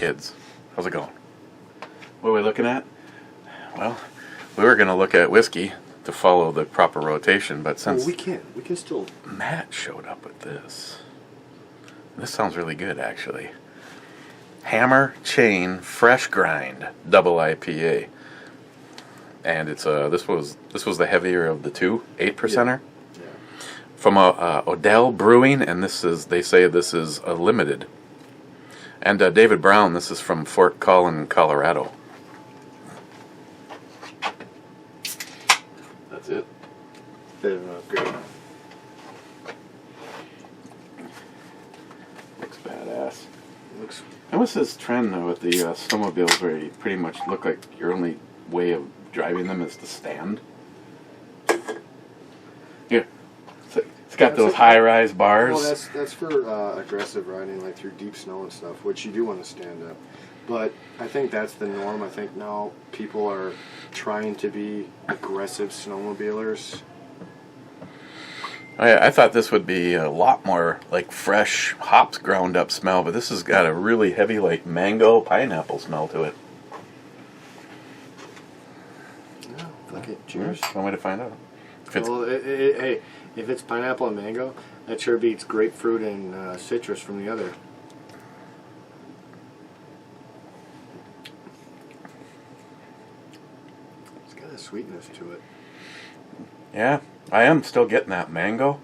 kids. How's it going? What are we looking at? Well, we were going to look at whiskey to follow the proper rotation, but since we can still. Matt showed up with this. This sounds really good, actually. Hammer Chain Fresh Grind Double IPA, and it's this was the heavier of the two 8%er. Yeah. From Odell Brewing, and they say this is a limited. And David Brown, this is from Fort Collin, Colorado. That's it. Bit of an upgrade. Looks badass. And what's this trend though with the snowmobiles where you pretty much look like your only way of driving them is to stand? Yeah. It's got those high-rise bars. Well, that's for aggressive riding, like through deep snow and stuff, which you do want to stand up. But I think that's the norm. I think now people are trying to be aggressive snowmobilers. I thought this would be a lot more like fresh hops ground up smell, but this has got a really heavy like mango pineapple smell to it. Yeah, fuck it. Cheers. One way to find out. Hey, if it's pineapple and mango, that sure beats grapefruit and citrus from the other. It's got a sweetness to it. Yeah, I am still getting that mango.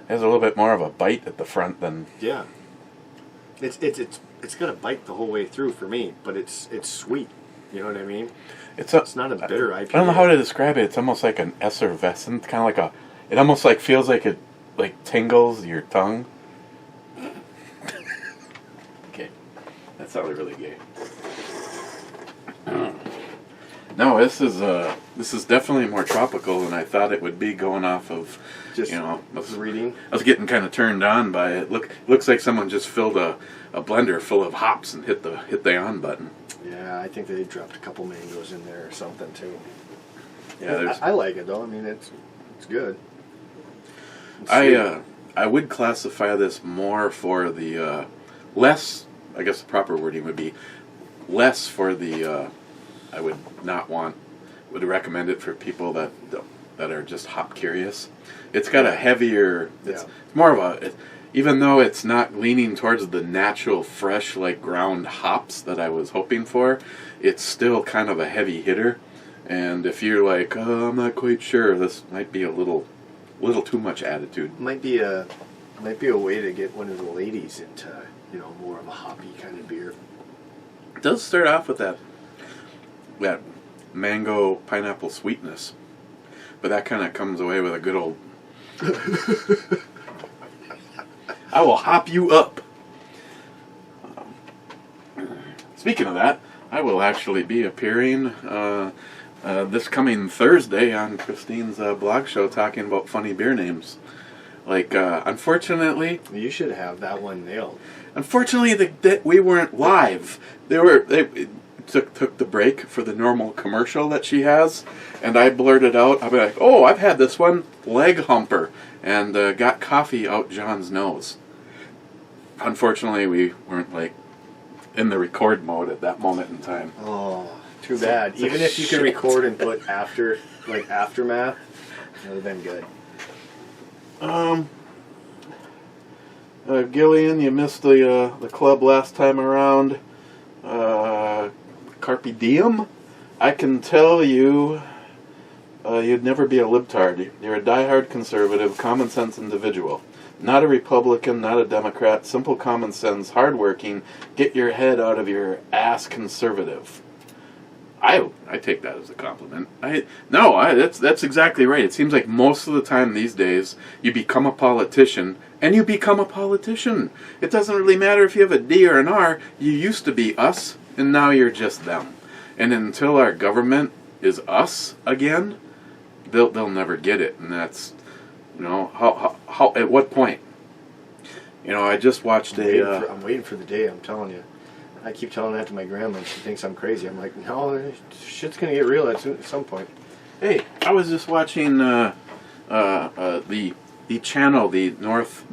There's a little bit more of a bite at the front than... Yeah. It's got a bite the whole way through for me, but it's sweet. You know what I mean? It's not a bitter IPA. I don't know how to describe it. It's almost like an effervescent, kind of like a... It almost like feels like it like tingles your tongue. Okay, that sounded really gay. No, this is definitely more tropical than I thought it would be. Going off of, just reading. I was getting kind of turned on by it. Looks like someone just filled a blender full of hops and hit the on button. Yeah, I think they dropped a couple mangoes in there or something too. Yeah, I like it though. I mean, it's good. I would classify this more for the less. I guess the proper wording would be less for the. I would recommend it for people that are just hop curious. It's got a heavier. It's more of a. Even though it's not leaning towards the natural, fresh, like ground hops that I was hoping for, it's still kind of a heavy hitter. And if you're like, oh, I'm not quite sure, this might be a little too much attitude. Might be a way to get one of the ladies into more of a hoppy kind of beer. It does start off with that mango pineapple sweetness, but that kind of comes away with a good old. I will hop you up. Speaking of that, I will actually be appearing this coming Thursday on Christine's blog show talking about funny beer names. Like, unfortunately... You should have that one nailed. Unfortunately, we weren't live. They took the break for the normal commercial that she has, and I blurted out, I'll be like, oh, I've had this one, leg humper, and got coffee out John's nose. Unfortunately, we weren't, like, in the record mode at that moment in time. Oh, too bad. Even if you could record and put aftermath, it would have been good. Gillian, you missed the club last time around. Carpe diem? I can tell you, you'd never be a libtard. You're a diehard conservative, common sense individual. Not a Republican, not a Democrat. Simple common sense, hardworking, get your head out of your ass conservative. I take that as a compliment. That's exactly right. It seems like most of the time these days you become a politician, and you become a politician. It doesn't really matter if you have a D or an R. You used to be us, and now you're just them. And until our government is us again, they'll never get it. And that's, how at what point? I just watched I'm waiting for the day, I'm telling you. I keep telling that to my grandma, and she thinks I'm crazy. I'm like, no, shit's going to get real at some point. Hey, I was just watching the channel, the North...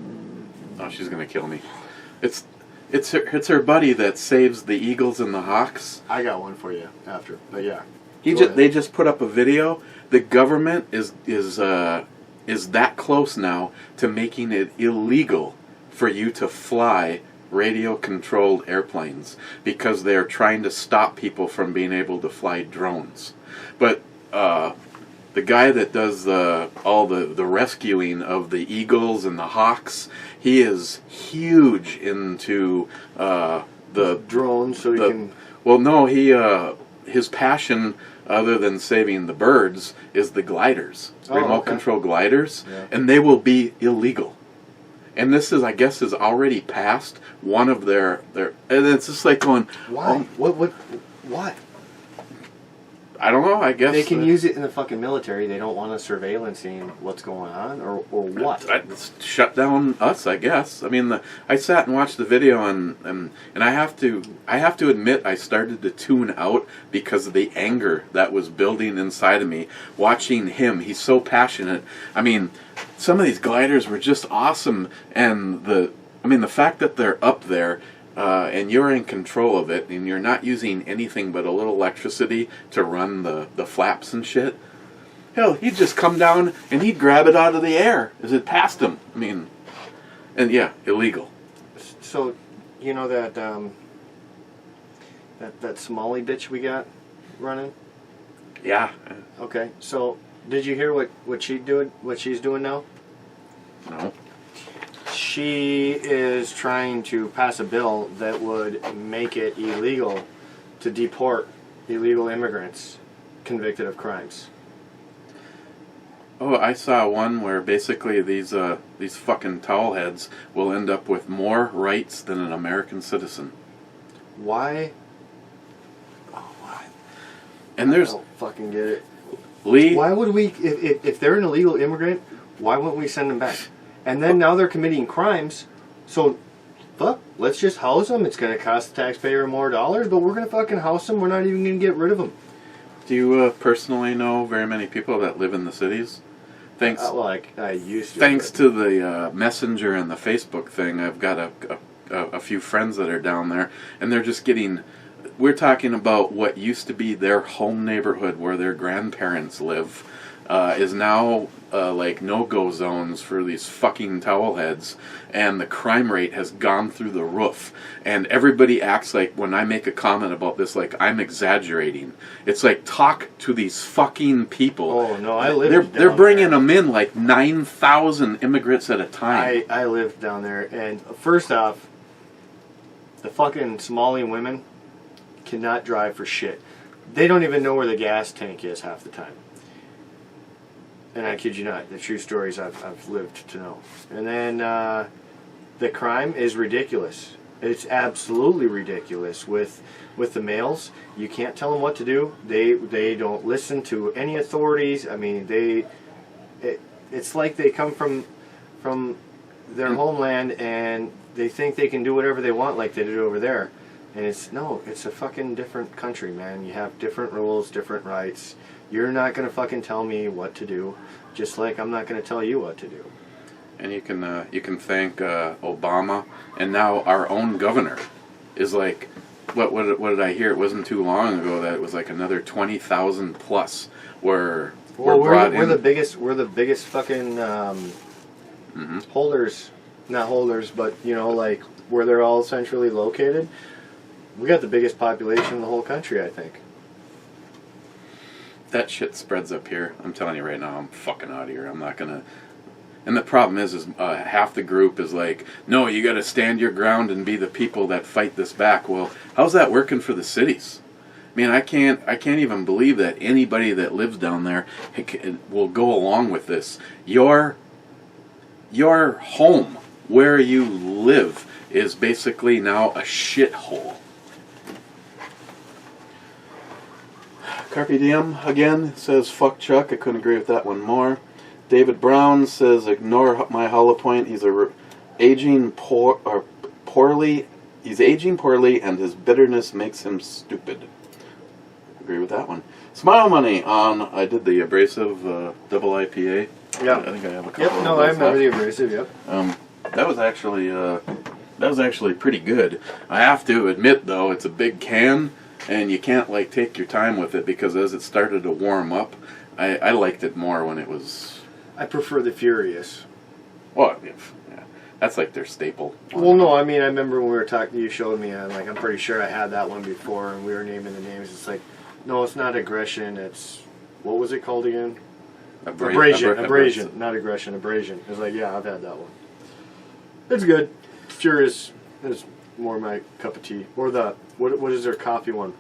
Oh, she's going to kill me. It's It's her buddy that saves the Eagles and the Hawks. I got one for you after, but yeah. They just put up a video. The government is that close now to making it illegal for you to fly radio-controlled airplanes because they're trying to stop people from being able to fly drones. But the guy that does all the rescuing of the Eagles and the Hawks, he is huge into the drones, so you can. Well, no, his passion, other than saving the birds, is the gliders, remote control gliders, and they will be illegal. And this is, I guess, is already past one of their, and it's just like going, why? What? I don't know, I guess. They can use it in the fucking military. They don't want us surveillancing what's going on, or what? Shut down us, I guess. I mean, I sat and watched the video, and I have to admit, I started to tune out because of the anger that was building inside of me, watching him. He's so passionate. I mean, some of these gliders were just awesome, and the fact that they're up there, and you're in control of it, and you're not using anything but a little electricity to run the flaps and shit. Hell, he'd just come down and he'd grab it out of the air as it passed him. I mean, and yeah, illegal. So, you know that that Somali bitch we got running? Yeah. Okay. So, did you hear what she's doing now? No. She is trying to pass a bill that would make it illegal to deport illegal immigrants convicted of crimes. Oh, I saw one where basically these fucking towelheads will end up with more rights than an American citizen. Why? Oh, why? And I don't fucking get it. Lee, why would we, if they're an illegal immigrant, why wouldn't we send them back? And then now they're committing crimes, so fuck, let's just house them. It's going to cost the taxpayer more dollars, but we're going to fucking house them. We're not even going to get rid of them. Do you personally know very many people that live in the cities? Thanks. Well, I used to. Thanks to the Messenger and the Facebook thing, I've got a few friends that are down there, and they're just getting. We're talking about what used to be their home neighborhood where their grandparents live, is now like no-go zones for these fucking towelheads, and the crime rate has gone through the roof. And everybody acts like when I make a comment about this, like I'm exaggerating. It's like, talk to these fucking people. Oh no, I live. They're bringing them in like 9,000 immigrants at a time. I lived down there, and first off, the fucking Somali women cannot drive for shit. They don't even know where the gas tank is half the time. And I kid you not, the true stories I've lived to know. And then the crime is ridiculous. It's absolutely ridiculous with the males. You can't tell them what to do. They don't listen to any authorities. I mean, it's like they come from their homeland and they think they can do whatever they want like they did over there. And it's a fucking different country, man. You have different rules, different rights. You're not going to fucking tell me what to do, just like I'm not going to tell you what to do. And you can thank Obama, and now our own governor is like, what did I hear? It wasn't too long ago that it was like another 20,000 plus were brought in. We're the biggest fucking holders, not holders, but you know, like where they're all centrally located. We got the biggest population in the whole country, I think. That shit spreads up here. I'm telling you right now, I'm fucking out of here. I'm not gonna. And the problem is half the group is like, no, you got to stand your ground and be the people that fight this back. Well, how's that working for the cities? I mean, I can't even believe that anybody that lives down there will go along with this. Your home, where you live, is basically now a shithole. Carpe Diem again says, fuck Chuck. I couldn't agree with that one more. David Brown says, ignore my hollow point. He's aging poorly. He's aging poorly, and his bitterness makes him stupid. Agree with that one. Smile Money on. I did the abrasive double IPA. Yeah, I think I have a couple. Yep. No, I remember the abrasive. Yep. That was actually That was actually pretty good. I have to admit, though, it's a big can, and you can't, like, take your time with it, because as it started to warm up, I liked it more when it was... I prefer the Furious. Well, yeah, that's like their staple. Well, no, I mean, I remember when we were talking, you showed me, and I'm pretty sure I had that one before, and we were naming the names. It's like, no, it's not aggression, it's, what was it called again? Abrasion, not aggression, abrasion. It's like, yeah, I've had that one. It's good. Furious is more my cup of tea. Or the, what is their coffee one?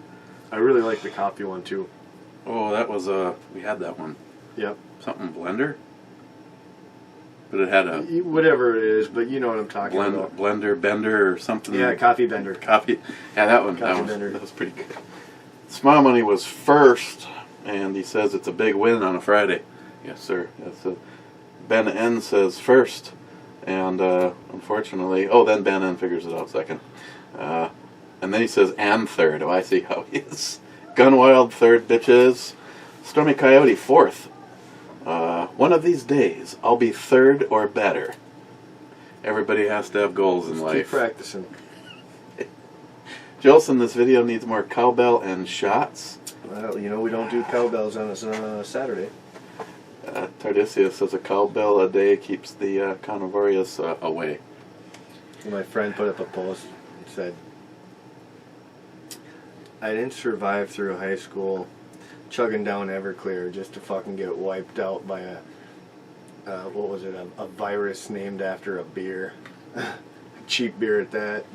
I really like the coffee one, too. Oh, that was, we had that one. Yep. Something blender? But it had a... Whatever it is, but you know what I'm talking about. Blender, bender, or something. Yeah, coffee bender. Coffee. Yeah, that one. That was pretty good. Smile Money was first, and he says it's a big win on a Friday. Yes, sir. That's a, Ben N says first, and unfortunately... Oh, then Ben N figures it out second. And then he says and third. Oh, I see how he is. Gunwild third, bitches. Stormy Coyote fourth. One of these days, I'll be third or better. Everybody has to have goals in life. Keep practicing. Jolson, this video needs more cowbell and shots. Well, you know we don't do cowbells on a Saturday. Tardisius says a cowbell a day keeps the carnivorous away. My friend put up a post and said, I didn't survive through high school chugging down Everclear just to fucking get wiped out by a, what was it, a virus named after a beer. Cheap beer at that.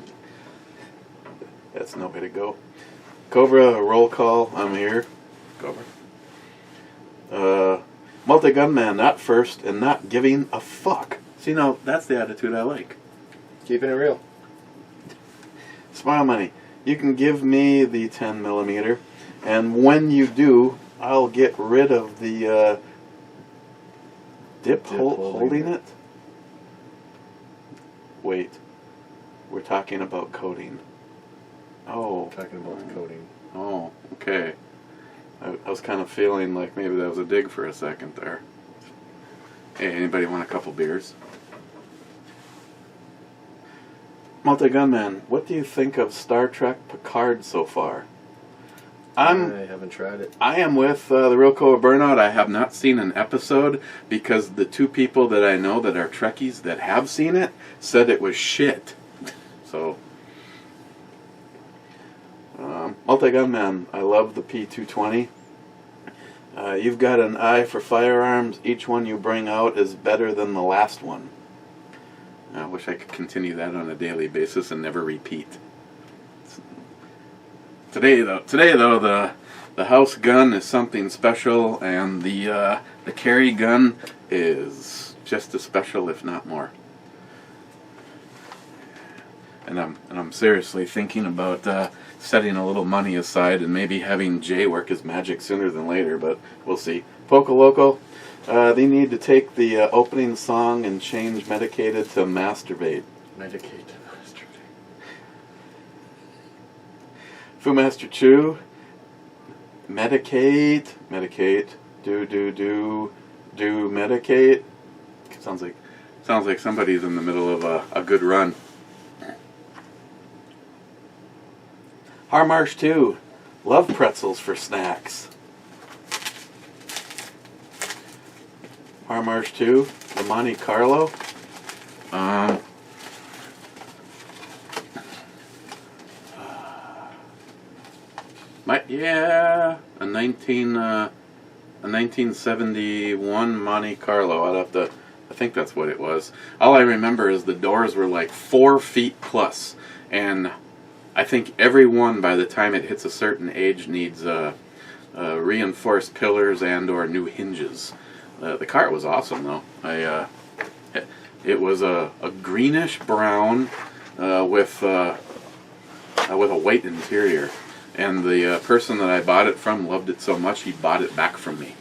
That's no way to go. Cobra, roll call, I'm here. Cobra. Multi-gunman, not first and not giving a fuck. See, now, that's the attitude I like. Keeping it real. Smile Money, you can give me the 10 millimeter, and when you do, I'll get rid of the dip holding it. Wait, we're talking about coating. Oh. Talking about the coating. Oh, okay. I was kind of feeling like maybe that was a dig for a second there. Hey, anybody want a couple beers? Multi-Gunman, what do you think of Star Trek Picard so far? I haven't tried it. I am with the Real Cobra Burnout. I have not seen an episode because the two people that I know that are Trekkies that have seen it said it was shit. So, Multi-Gunman, I love the P220. You've got an eye for firearms. Each one you bring out is better than the last one. I wish I could continue that on a daily basis and never repeat. Today though, the house gun is something special, and the carry gun is just as special, if not more. And I'm seriously thinking about setting a little money aside and maybe having Jay work his magic sooner than later, but we'll see. Poco Loco, they need to take the opening song and change Medicated to Masturbate. Medicated to Masturbate. Fu Master Chu, medicate, do medicate. Sounds like somebody's in the middle of a good run. Harmarsh 2, love pretzels for snacks. Harmarsh 2, the Monte Carlo. A 1971 Monte Carlo. I think that's what it was. All I remember is the doors were like 4 feet plus, and I think every one, by the time it hits a certain age, needs reinforced pillars and or new hinges. The car was awesome, though. It was a greenish brown with a white interior, and the person that I bought it from loved it so much he bought it back from me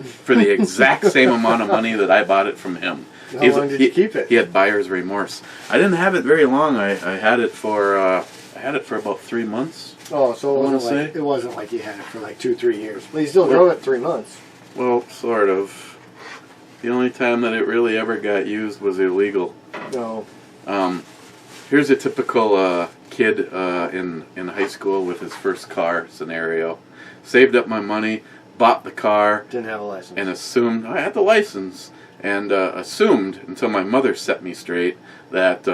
for the exact same amount of money that I bought it from him. How long did you keep it? He had buyer's remorse. I didn't have it very long. I had it for about 3 months. Oh, so it wasn't like you had it for like 2-3 years. But you still drove it 3 months. Well, sort of. The only time that it really ever got used was illegal. No. Here's a typical kid in high school with his first car scenario. Saved up my money, bought the car, Didn't have a license. and assumed I had the license, and assumed until my mother set me straight that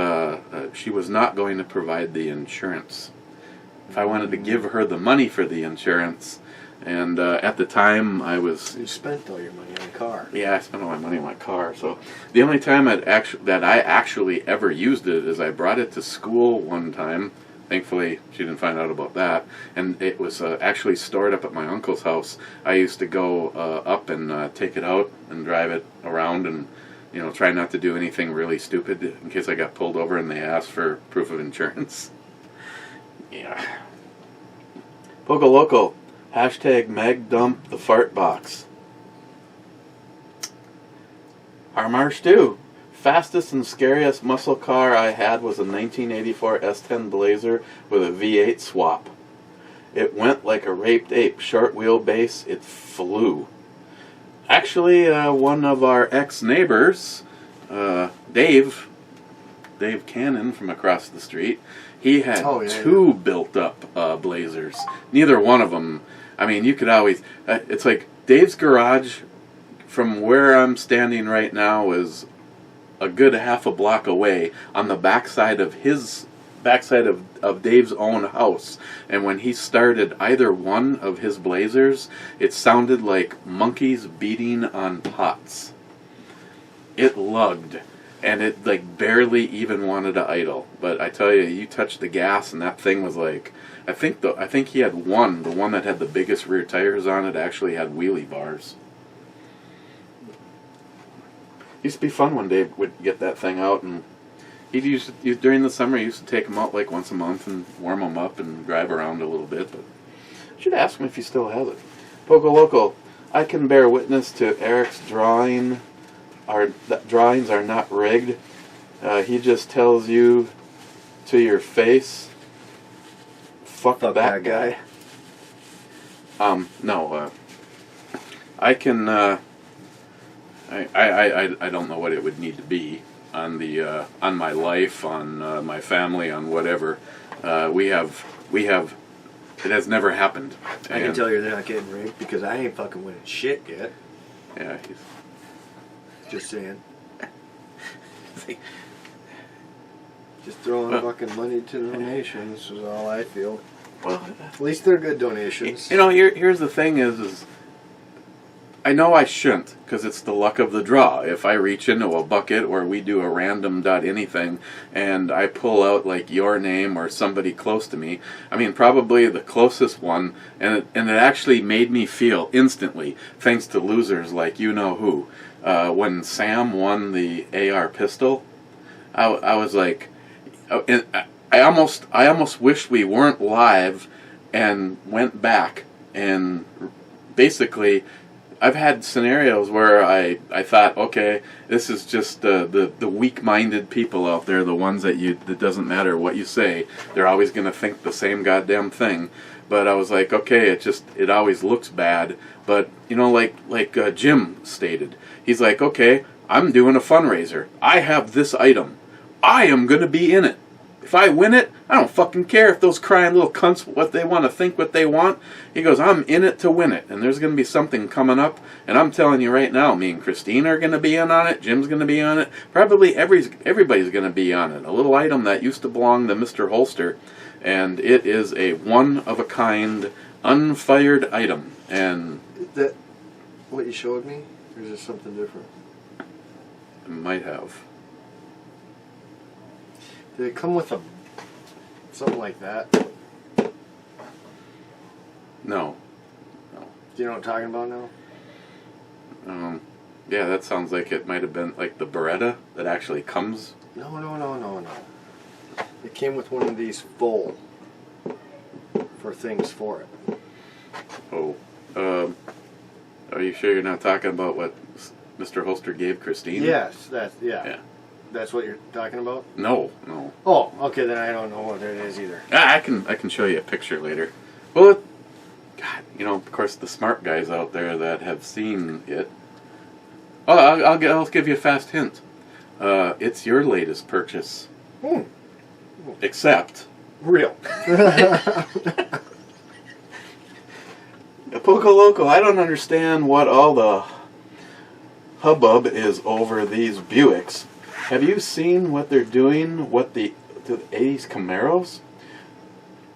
she was not going to provide the insurance. If I wanted to give her the money for the insurance, and at the time I was... You spent all your money on a car. Yeah, I spent all my money on my car. So the only time that I actually ever used it is I brought it to school one time. Thankfully, she didn't find out about that. And it was actually stored up at my uncle's house. I used to go up and take it out and drive it around and, try not to do anything really stupid in case I got pulled over and they asked for proof of insurance. Yeah. Poco Loco. Hashtag MagDump the fart box. Harmar Stew. Fastest and scariest muscle car I had was a 1984 S10 Blazer with a V8 swap. It went like a raped ape. Short wheelbase, it flew. Actually, one of our ex-neighbors, Dave Cannon from across the street, he had two built-up Blazers. Neither one of them... I mean, you could always... it's like Dave's garage, from where I'm standing right now, is a good half a block away on the backside of Dave's own house. And when he started either one of his Blazers, it sounded like monkeys beating on pots. It lugged. And it barely even wanted to idle. But I tell you, you touched the gas and that thing was like... I think he had the one that had the biggest rear tires on it actually had wheelie bars. Used to be fun when Dave would get that thing out, and during the summer he used to take them out like once a month and warm them up and drive around a little bit. But I should ask him if he still has it. Poco Loco, I can bear witness to Eric's drawings are not rigged. He just tells you to your face, fuck that guy. No. I can. I don't know what it would need to be on the on my life, on my family, on whatever. We have. It has never happened. I can tell you they're not getting rigged because I ain't fucking winning shit yet. Yeah. Just saying. Just throwing fucking money to donations is all I feel. Well, at least they're good donations. Here's the thing is I know I shouldn't, because it's the luck of the draw. If I reach into a bucket or we do a random anything and I pull out like your name or somebody close to me, I mean probably the closest one, and it actually made me feel instantly, thanks to losers like you know who, when Sam won the AR pistol, I was like, I almost wish we weren't live and went back and basically I've had scenarios where I thought, okay, this is just the weak-minded people out there, the ones that doesn't matter what you say, they're always going to think the same goddamn thing. But I was like, okay, it always looks bad. But like Jim stated, he's like, okay, I'm doing a fundraiser. I have this item. I am going to be in it. If I win it, I don't fucking care if those crying little cunts what they want to think what they want. He goes, I'm in it to win it. And there's going to be something coming up. And I'm telling you right now, me and Christine are going to be in on it. Jim's going to be on it. Probably everybody's going to be on it. A little item that used to belong to Mr. Holster. And it is a one-of-a-kind, unfired item. And is that what you showed me? Or is it something different? It might have. Did it come with something like that? No. Do you know what I'm talking about now? Yeah, that sounds like it might have been like the Beretta that actually comes. No. It came with one of these full for things for it. Oh. Are you sure you're not talking about what Mr. Holster gave Christine? Yes, yeah. That's what you're talking about? No. Oh, okay, then I don't know what it is either. I can show you a picture later. Well, God, of course, the smart guys out there that have seen it. Oh, I'll give you a fast hint. It's your latest purchase. Except Real. Poco Loco, I don't understand what all the hubbub is over these Buicks. Have you seen what they're doing? What the 80s Camaros?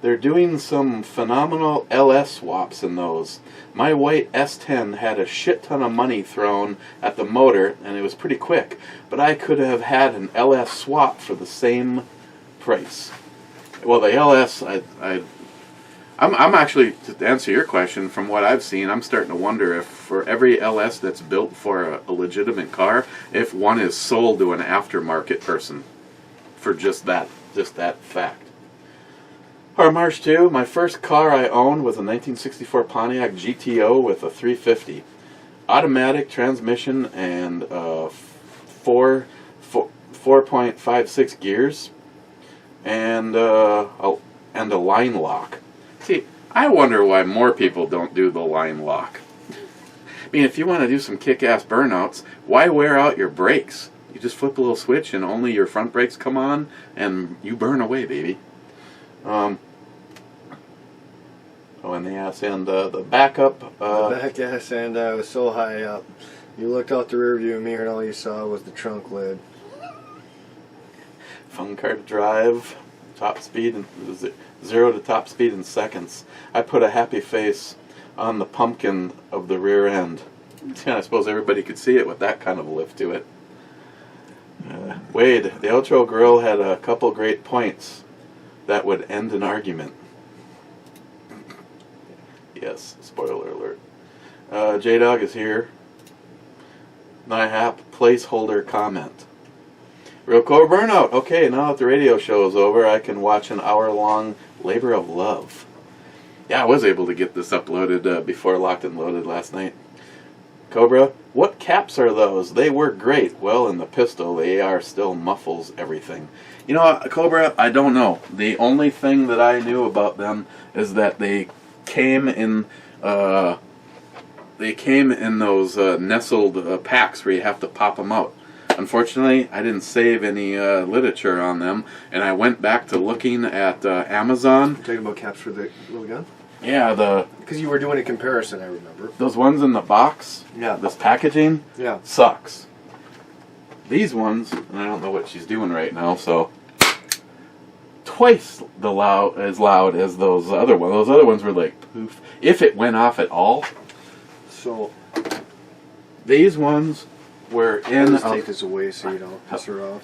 They're doing some phenomenal LS swaps in those. My white S10 had a shit ton of money thrown at the motor, and it was pretty quick. But I could have had an LS swap for the same price. Well, the LS, I'm actually, to answer your question, from what I've seen, I'm starting to wonder if for every LS that's built for a legitimate car, if one is sold to an aftermarket person for just that fact. Or March 2, my first car I owned was a 1964 Pontiac GTO with a 350. Automatic transmission and 4.56 gears and a line lock. See, I wonder why more people don't do the line lock. I mean, if you want to do some kick-ass burnouts, why wear out your brakes? You just flip a little switch and only your front brakes come on and you burn away, baby. And the ass end, the backup. The back ass end was so high up. You looked out the rear view mirror and all you saw was the trunk lid. Fun car to drive. Top speed, and 0 to top speed in seconds. I put a happy face on the pumpkin of the rear end. I suppose everybody could see it with that kind of a lift to it. Wade, the outro girl had a couple great points that would end an argument. Yes, spoiler alert. J-Dog is here. NIHAP placeholder comment. Real Core Burnout. Okay, now that the radio show is over, I can watch an hour-long labor of love. Yeah, I was able to get this uploaded before Locked and Loaded last night. Cobra, what caps are those? They work great. Well, in the pistol, the AR still muffles everything. You know, Cobra, I don't know. The only thing that I knew about them is that they came in those nestled packs where you have to pop them out. Unfortunately, I didn't save any literature on them, and I went back to looking at Amazon. You're talking about caps for the little gun? Yeah, because you were doing a comparison, I remember. Those ones in the box. Yeah. This packaging. Yeah. Sucks. These ones, and I don't know what she's doing right now, so twice as loud as those other ones. Those other ones were like poof. If it went off at all. So these ones were in. Let's take this away so you don't piss her off.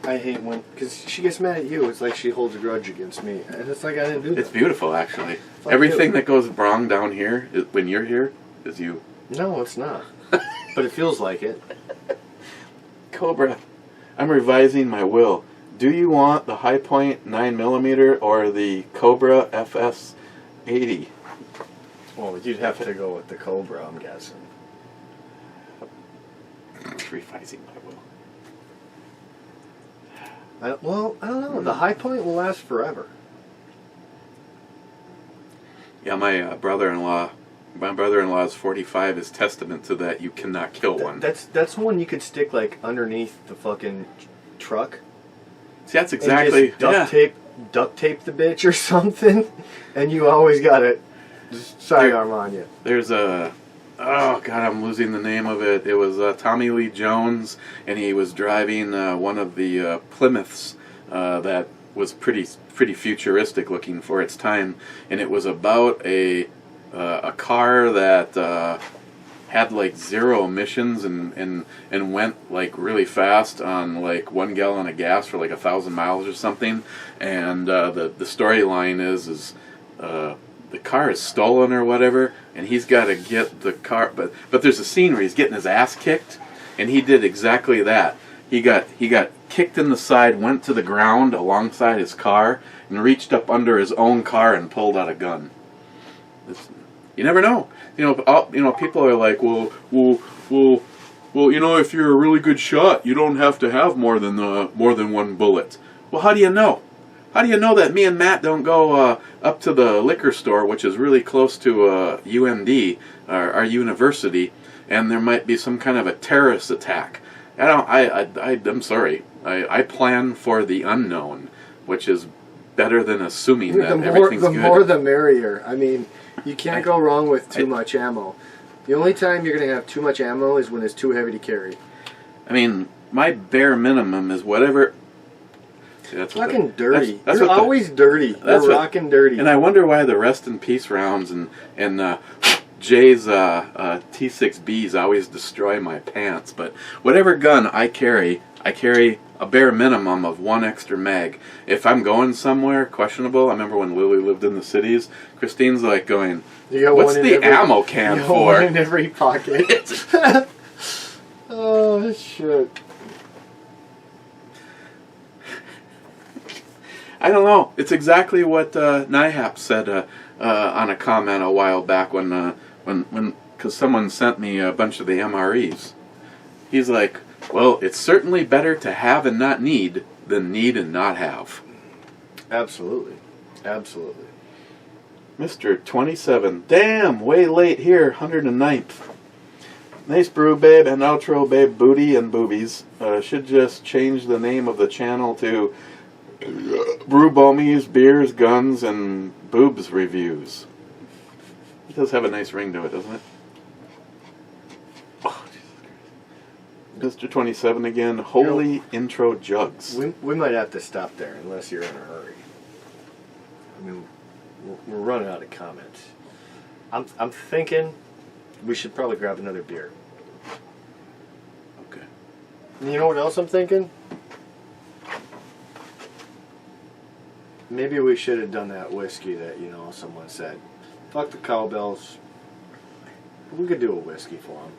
I hate when, because she gets mad at you. It's like she holds a grudge against me, and it's like I didn't do that. It's beautiful, actually. Fuck Everything you. that goes wrong down here when you're here is you. No, it's not. But it feels like it. Cobra, I'm revising my will. Do you want the High Point 9mm or the Cobra FS 80? Well, you'd have to go with the Cobra, I'm guessing. Revising my will. I don't know. The High Point will last forever. Yeah, my brother-in-law's 45 is testament to that. You cannot kill one. That's one you could stick like underneath the fucking truck. See, that's exactly. And just duct tape the bitch or something, and you always got it sidearm on you. There's a. Oh God, I'm losing the name of it. It was Tommy Lee Jones, and he was driving one of the Plymouths that was pretty futuristic looking for its time, and it was about a car that had like 0 emissions and went like really fast on like 1 gallon of gas for like 1,000 miles or something. And the storyline is the car is stolen or whatever, and he's got to get the car. But there's a scene where he's getting his ass kicked, and he did exactly that. He got kicked in the side, went to the ground alongside his car, and reached up under his own car and pulled out a gun. You never know. People are like, well, if you're a really good shot, you don't have to have more than 1 bullet. Well, how do you know? How do you know that me and Matt don't go up to the liquor store, which is really close to UMD, our university, and there might be some kind of a terrorist attack? I'm sorry. I plan for the unknown. which is better than assuming that everything's the good. more the merrier. I mean, you can't go wrong with too much ammo. The only time you're going to have too much ammo is when it's too heavy to carry. I mean, my bare minimum is whatever. See, that's fucking dirty. That's You're always dirty. You're rocking dirty. And I wonder why the rest in peace rounds and Jay's T6Bs always destroy my pants. But whatever gun I carry a bare minimum of 1 extra mag. If I'm going somewhere questionable, I remember when Lily lived in the cities, Christine's like going, "What's the ammo can for?" One in every pocket. Oh shit. I don't know. It's exactly what Nihap said on a comment a while back when because someone sent me a bunch of the MREs. He's like, well, it's certainly better to have and not need than need and not have. Absolutely. Absolutely. Mr. 27. Damn, way late here, 109th. Nice brew, babe, and outro, babe, booty and boobies. Should just change the name of the channel to Brew Bomies, Beers, Guns, and Boobs Reviews. It does have a nice ring to it, doesn't it? Oh, Mr. 27 again. Holy intro jugs. We might have to stop there unless you're in a hurry. I mean, we're running out of comments. I'm thinking we should probably grab another beer. Okay. You know what else I'm thinking? Maybe we should have done that whiskey that, someone said. Fuck the cowbells. We could do a whiskey for them.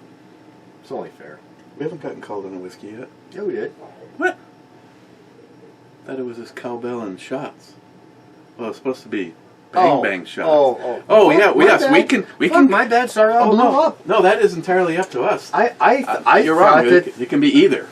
It's only fair. We haven't gotten called on a whiskey yet. Yeah, we did. What? Thought it was this cowbell and shots. Well, it's supposed to be bang shots. Oh, yeah. Yes, bad. we can. My bad. Sorry, I blew up. No, that is entirely up to us. I you're thought wrong. that It can be either.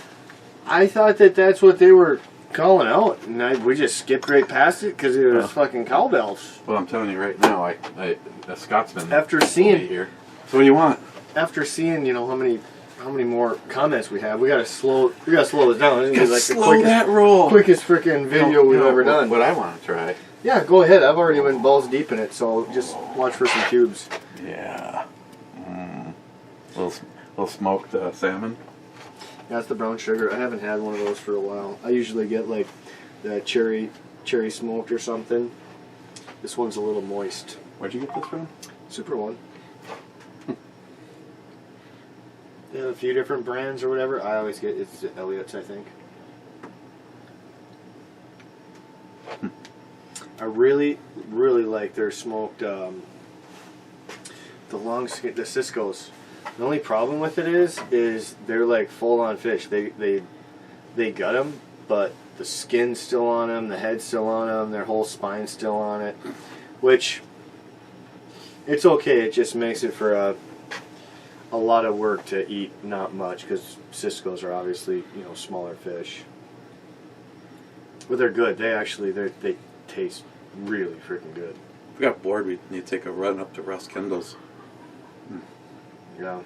I thought that that's what they were calling out, and we just skipped right past it because it was fucking cowbells. Well, I'm telling you right now, a Scotsman. After seeing here. So what do you want? After seeing, how many more comments we have, we gotta slow this down. This is like slow that roll. Quickest freaking video we've ever done. What I want to try. Yeah, go ahead. I've already went balls deep in it, so just watch for some cubes. Yeah. Little smoked salmon. That's the brown sugar. I haven't had one of those for a while. I usually get like the cherry smoked or something. This one's a little moist. Where'd you get this from? Super One. They have a few different brands or whatever. I always get it's Elliott's, I think. I really, really like their smoked the long skin, the Cisco's. The only problem with it is they're like full on fish. They gut them, but the skin's still on them, the head's still on them, their whole spine's still on it, which it's okay. It just makes it for a lot of work to eat, not much, because Cisco's are obviously smaller fish, but they're good. They taste really freaking good. If we got bored, we need to take a run up to Russ Kendall's. Yeah.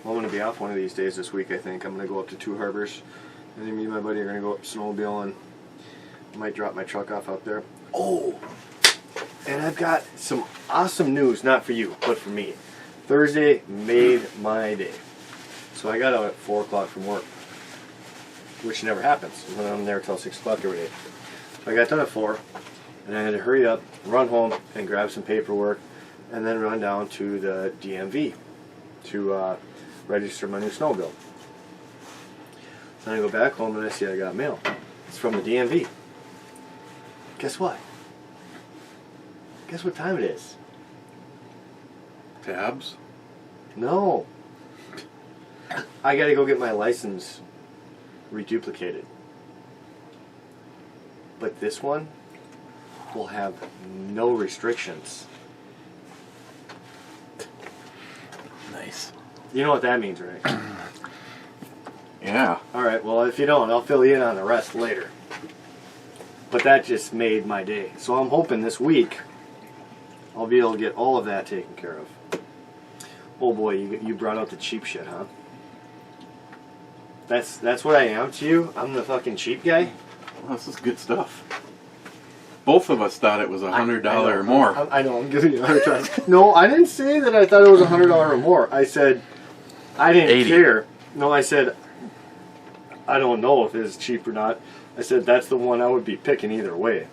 Well, I'm going to be off one of these days this week, I think. I'm going to go up to Two Harbors. And then me and my buddy are going to go up snowmobiling. I might drop my truck off out there. Oh! And I've got some awesome news, not for you, but for me. Thursday made my day. So I got out at 4 o'clock from work, which never happens when I'm there till 6 o'clock every day. So I got done at 4, and I had to hurry up, run home, and grab some paperwork, and then run down to the DMV to register my new snowmobile. Then I go back home and I see I got mail. It's from the DMV. Guess what? Guess what time it is? Tabs? No. I gotta go get my license reduplicated. But this one will have no restrictions. Nice. You know what that means, right? Yeah. Alright, well, if you don't, I'll fill you in on the rest later. But that just made my day. So I'm hoping this week I'll be able to get all of that taken care of. Oh boy, you brought out the cheap shit, huh? That's what I am to you? I'm the fucking cheap guy? Well, this is good stuff. Both of us thought it was $100 or more. I know, I'm giving you a hard time. No, I didn't say that I thought it was $100 or more. I said I didn't 80. care. No, I said I don't know if it's cheap or not. I said that's the one I would be picking either way.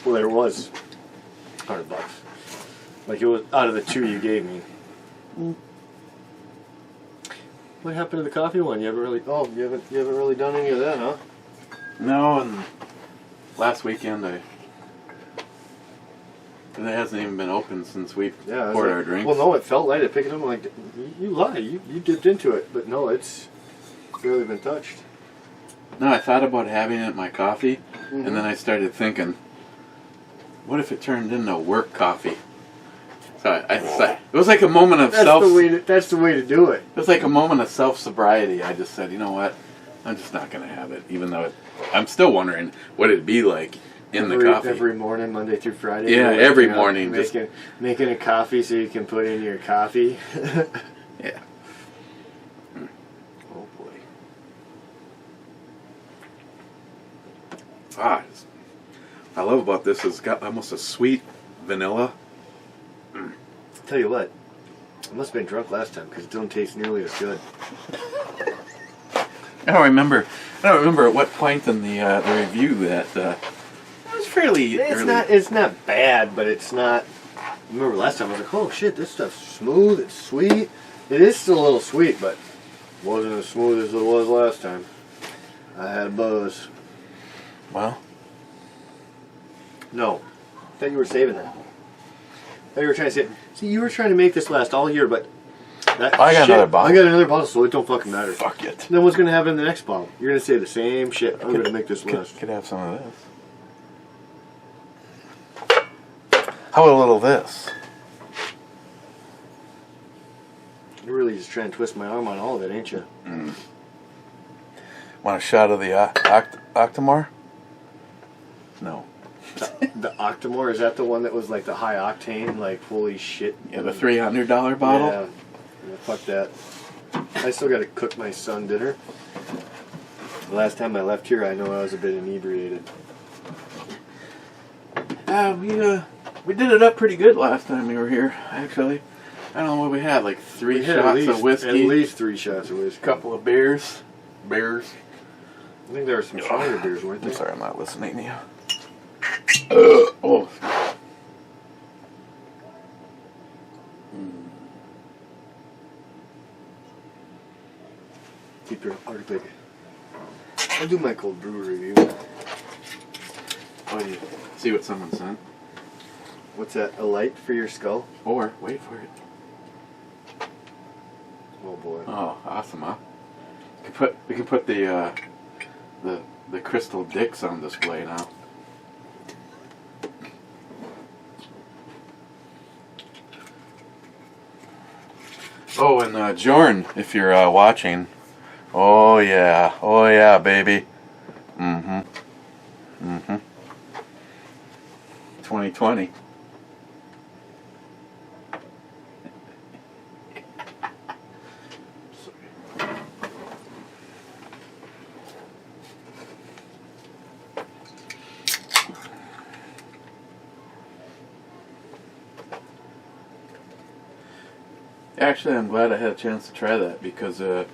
Well, there was $100. Like it was out of the two you gave me. What happened to the coffee one? You haven't really really done any of that, huh? No, and last weekend it hasn't even been open since we poured our drinks. Well, no, it felt light. I picked it up. I'm like, you lie. You dipped into it, but no, it's barely been touched. No, I thought about having it in my coffee, and then I started thinking, what if it turned into work coffee? So it was like a moment of That's the way to do it. It was like a moment of self-sobriety. I just said, you know what? I'm just not going to have it, even though I'm still wondering what it'd be like in the coffee. Every morning, Monday through Friday. Yeah, every morning. Making a coffee so you can put in your coffee. Yeah. Oh, boy. What I love about this is it's got almost a sweet vanilla. Tell you what, I must have been drunk last time because it don't taste nearly as good. I don't remember at what point in the review that it was fairly early. It's not bad, but it's not. I remember last time I was like, oh shit, this stuff's smooth. It's sweet. It is still a little sweet, but wasn't as smooth as it was last time. I had a buzz. Well, no, I thought you were saving that. I thought you were trying to say. See, you were trying to make this last all year, but. I got another bottle. I got another bottle, so it don't fucking matter. Fuck it. Then what's gonna happen in the next bottle? You're gonna say the same shit. I'm gonna make this last. Could have some of this. How about a little of this? You're really just trying to twist my arm on all of it, ain't you? Want a shot of the Octomore? No. The Octomore, is that the one that was like the high octane, like holy shit? Yeah, the $300 bottle? Yeah, fuck that. I still gotta cook my son dinner. The last time I left here, I know I was a bit inebriated. We did it up pretty good last time we were here, actually. I don't know what we had, like three shots of whiskey. At least 3 shots of whiskey. A couple of beers. I think there were some stronger beers, weren't there? I'm sorry, I'm not listening to you. Oh. Keep your heart big. I'll do my cold brew review. Oh, you see what someone sent? What's that? A light for your skull? Or, wait for it. Oh boy. Oh, awesome, huh? We can put the crystal dicks on display now. Oh, and Jorn, if you're watching. Oh yeah, baby. 2020. Actually, I'm glad I had a chance to try that because that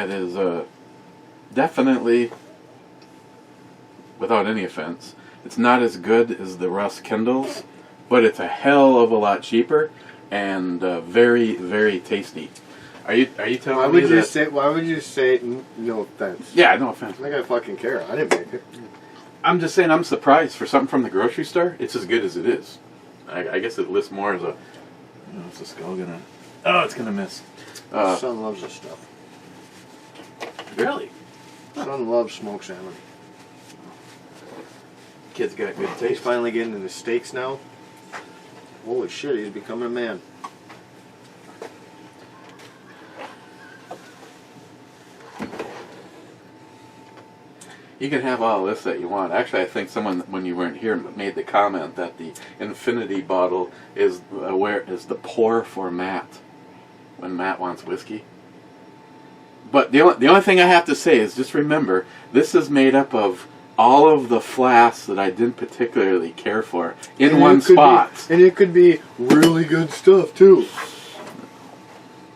is definitely, without any offense, it's not as good as the Russ Kindles, but it's a hell of a lot cheaper and very, very tasty. Are you telling me that? Why would you say no offense? Yeah, no offense. I gotta fucking care. I didn't make it. I'm just saying I'm surprised for something from the grocery store. It's as good as it is. I guess it lists more as a. Is the skull gonna? Oh, it's gonna miss. My son loves this stuff. Really? Son loves smoked salmon. Kid's got good He's taste. finally getting into steaks now. Holy shit, he's becoming a man. You can have all this that you want. Actually, I think someone, when you weren't here, made the comment that the infinity bottle is the pour for Matt when Matt wants whiskey. But the only thing I have to say is just remember, this is made up of all of the flasks that I didn't particularly care for in one spot. And it could be really good stuff too.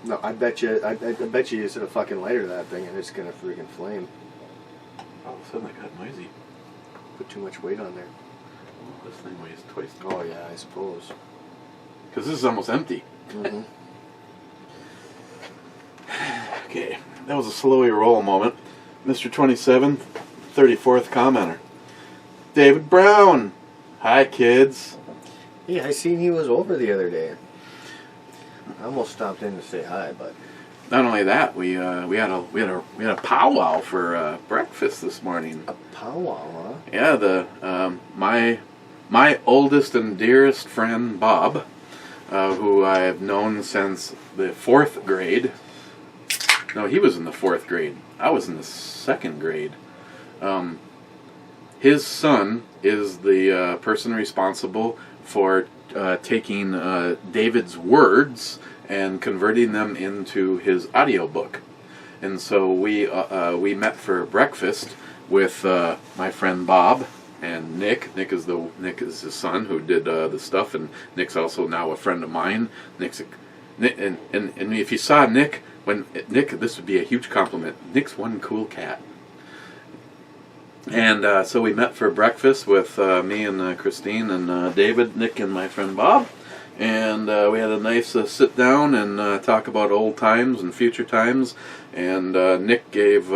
No, I bet you set a fucking lighter to that thing and it's gonna freaking flame. All of a sudden I got noisy. Put too much weight on there. This thing weighs twice. Oh yeah, I suppose. Because this is almost empty. Mm-hmm. Okay, that was a slowy roll moment. Mr. 27, 34th commenter. David Brown. Hi, kids. Yeah, I seen he was over the other day. I almost stopped in to say hi, but Not only that, we had a powwow for breakfast this morning. a powwow, huh? Yeah, my oldest and dearest friend Bob, who I have known since the 4th grade. No, he was in the 4th grade. I was in the 2nd grade. His son is the person responsible for taking David's words and converting them into his audiobook. And so we met for breakfast with my friend Bob and Nick. Nick is his son who did the stuff, and Nick's also now a friend of mine. And if you saw Nick, this would be a huge compliment. Nick's one cool cat. And so we met for breakfast with me and Christine and David, Nick, and my friend Bob. And we had a nice sit down and talk about old times and future times. And Nick gave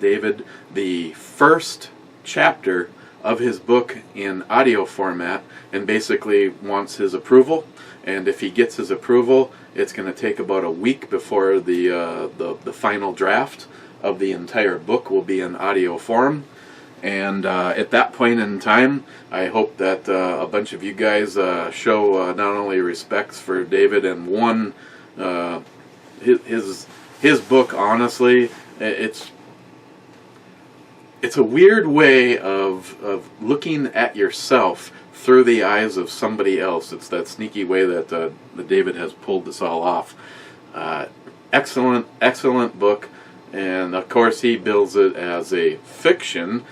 David the first chapter of his book in audio format and basically wants his approval. And if he gets his approval, it's going to take about a week before the final draft of the entire book will be in audio form. And at that point in time, I hope that a bunch of you guys show not only respects for David and one, his book. Honestly, it's a weird way of looking at yourself through the eyes of somebody else. It's that sneaky way that David has pulled this all off. Excellent book, and of course he builds it as a fiction.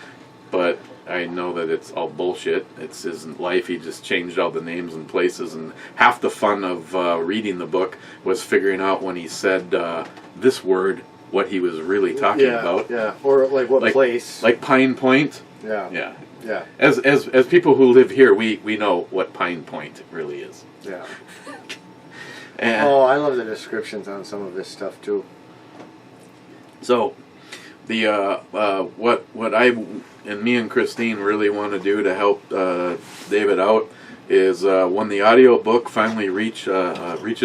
But I know that it's all bullshit. It's his life. He just changed all the names and places. And half the fun of reading the book was figuring out when he said this word, what he was really talking about. Yeah, or like what place. Like Pine Point. Yeah. As people who live here, we know what Pine Point really is. Yeah. And I love the descriptions on some of this stuff too. So, what I and me and Christine really want to do to help David out is when the audio book finally reaches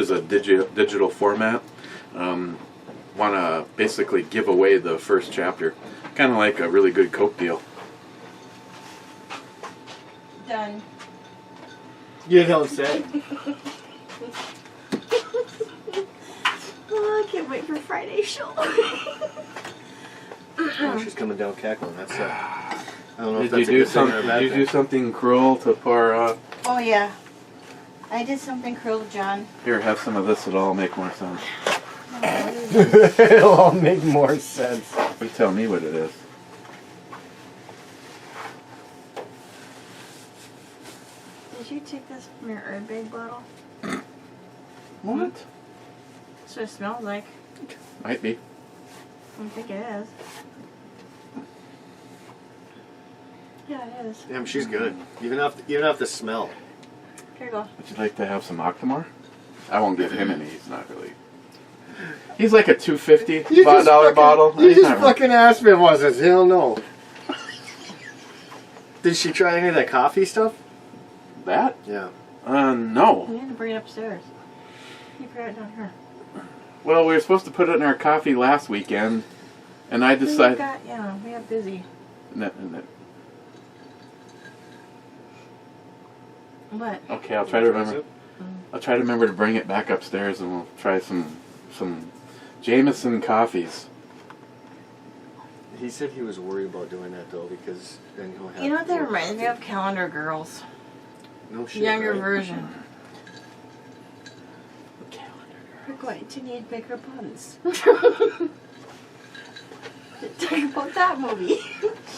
a digital format, want to basically give away the first chapter, kind of like a really good Coke deal. Done. You don't say. Oh, I can't wait for Friday's show. Oh, she's coming down cackling. That's I don't know if Did that's you do a good thing or a bad Did you do thing. something cruel to poor? Oh yeah, I did something cruel, John. Here, have some of this. It'll all make more sense. It'll all make more sense. You tell me what it is. Did you take this from your Herb Bag bottle? What? That's what it smells like. Might be. I think it is. Yeah, it is. Damn, she's good. Even off the smell. Here you go. Would you like to have some Octomore? I won't give him any. He's not really. He's like a $2.50 bottle. You He's just not really- fucking asked me, was it? Hell no. Did she try any of that coffee stuff? That? Yeah. No. You need to bring it upstairs. You put it down here. Well, we were supposed to put it in our coffee last weekend, and I decided. We got busy. What? Okay, I'll try to remember. I'll try to remember to bring it back upstairs, and we'll try some Jameson coffees. He said he was worried about doing that though because then he'll have. You know what that reminds me of? Calendar Girls. No shit. Younger right? version. We're going to need bigger buns. Talk about that movie.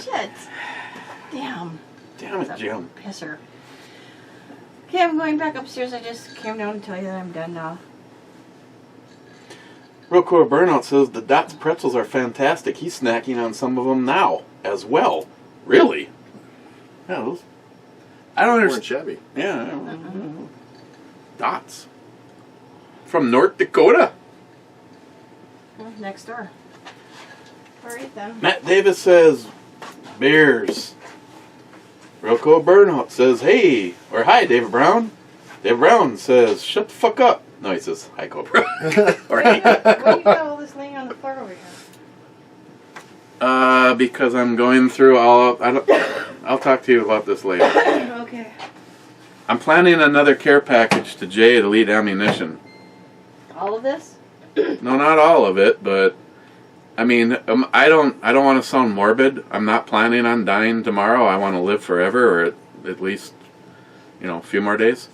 Shit. Damn. Damn it, Jim. Pisser. Okay, I'm going back upstairs. I just came down to tell you that I'm done now. Real Cool Burnout says the Dots pretzels are fantastic. He's snacking on some of them now as well. Really? Yeah, those, I don't Weren't understand. shabby. Yeah. Dots. From North Dakota. Next door. Alright then. Matt Davis says, beers. Real Cool Burnout says, hey, or hi, David Brown. David Brown says, shut the fuck up. No, he says, hi, Cobra. Or hey. Why you got all this laying on the floor over here? Because I'm going through I'll talk to you about this later. Okay. I'm planning another care package to Jay at Elite Ammunition. All of this? No, not all of it, but I mean, I don't want to sound morbid. I'm not planning on dying tomorrow. I want to live forever, or at least, a few more days.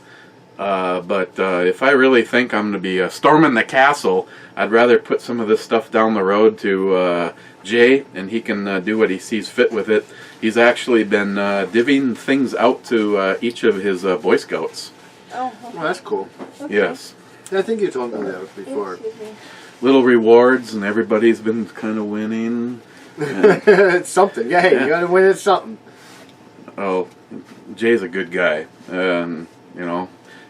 But if I really think I'm going to be storming the castle, I'd rather put some of this stuff down the road to Jay, and he can do what he sees fit with it. He's actually been divvying things out to each of his Boy Scouts. Oh, okay. Well, that's cool. Okay. Yes. I think you told me that before. Excuse me. Little rewards, and everybody's been kind of winning. It's something. Yeah, hey, Yeah. you gotta win at something. Oh, Jay's a good guy, and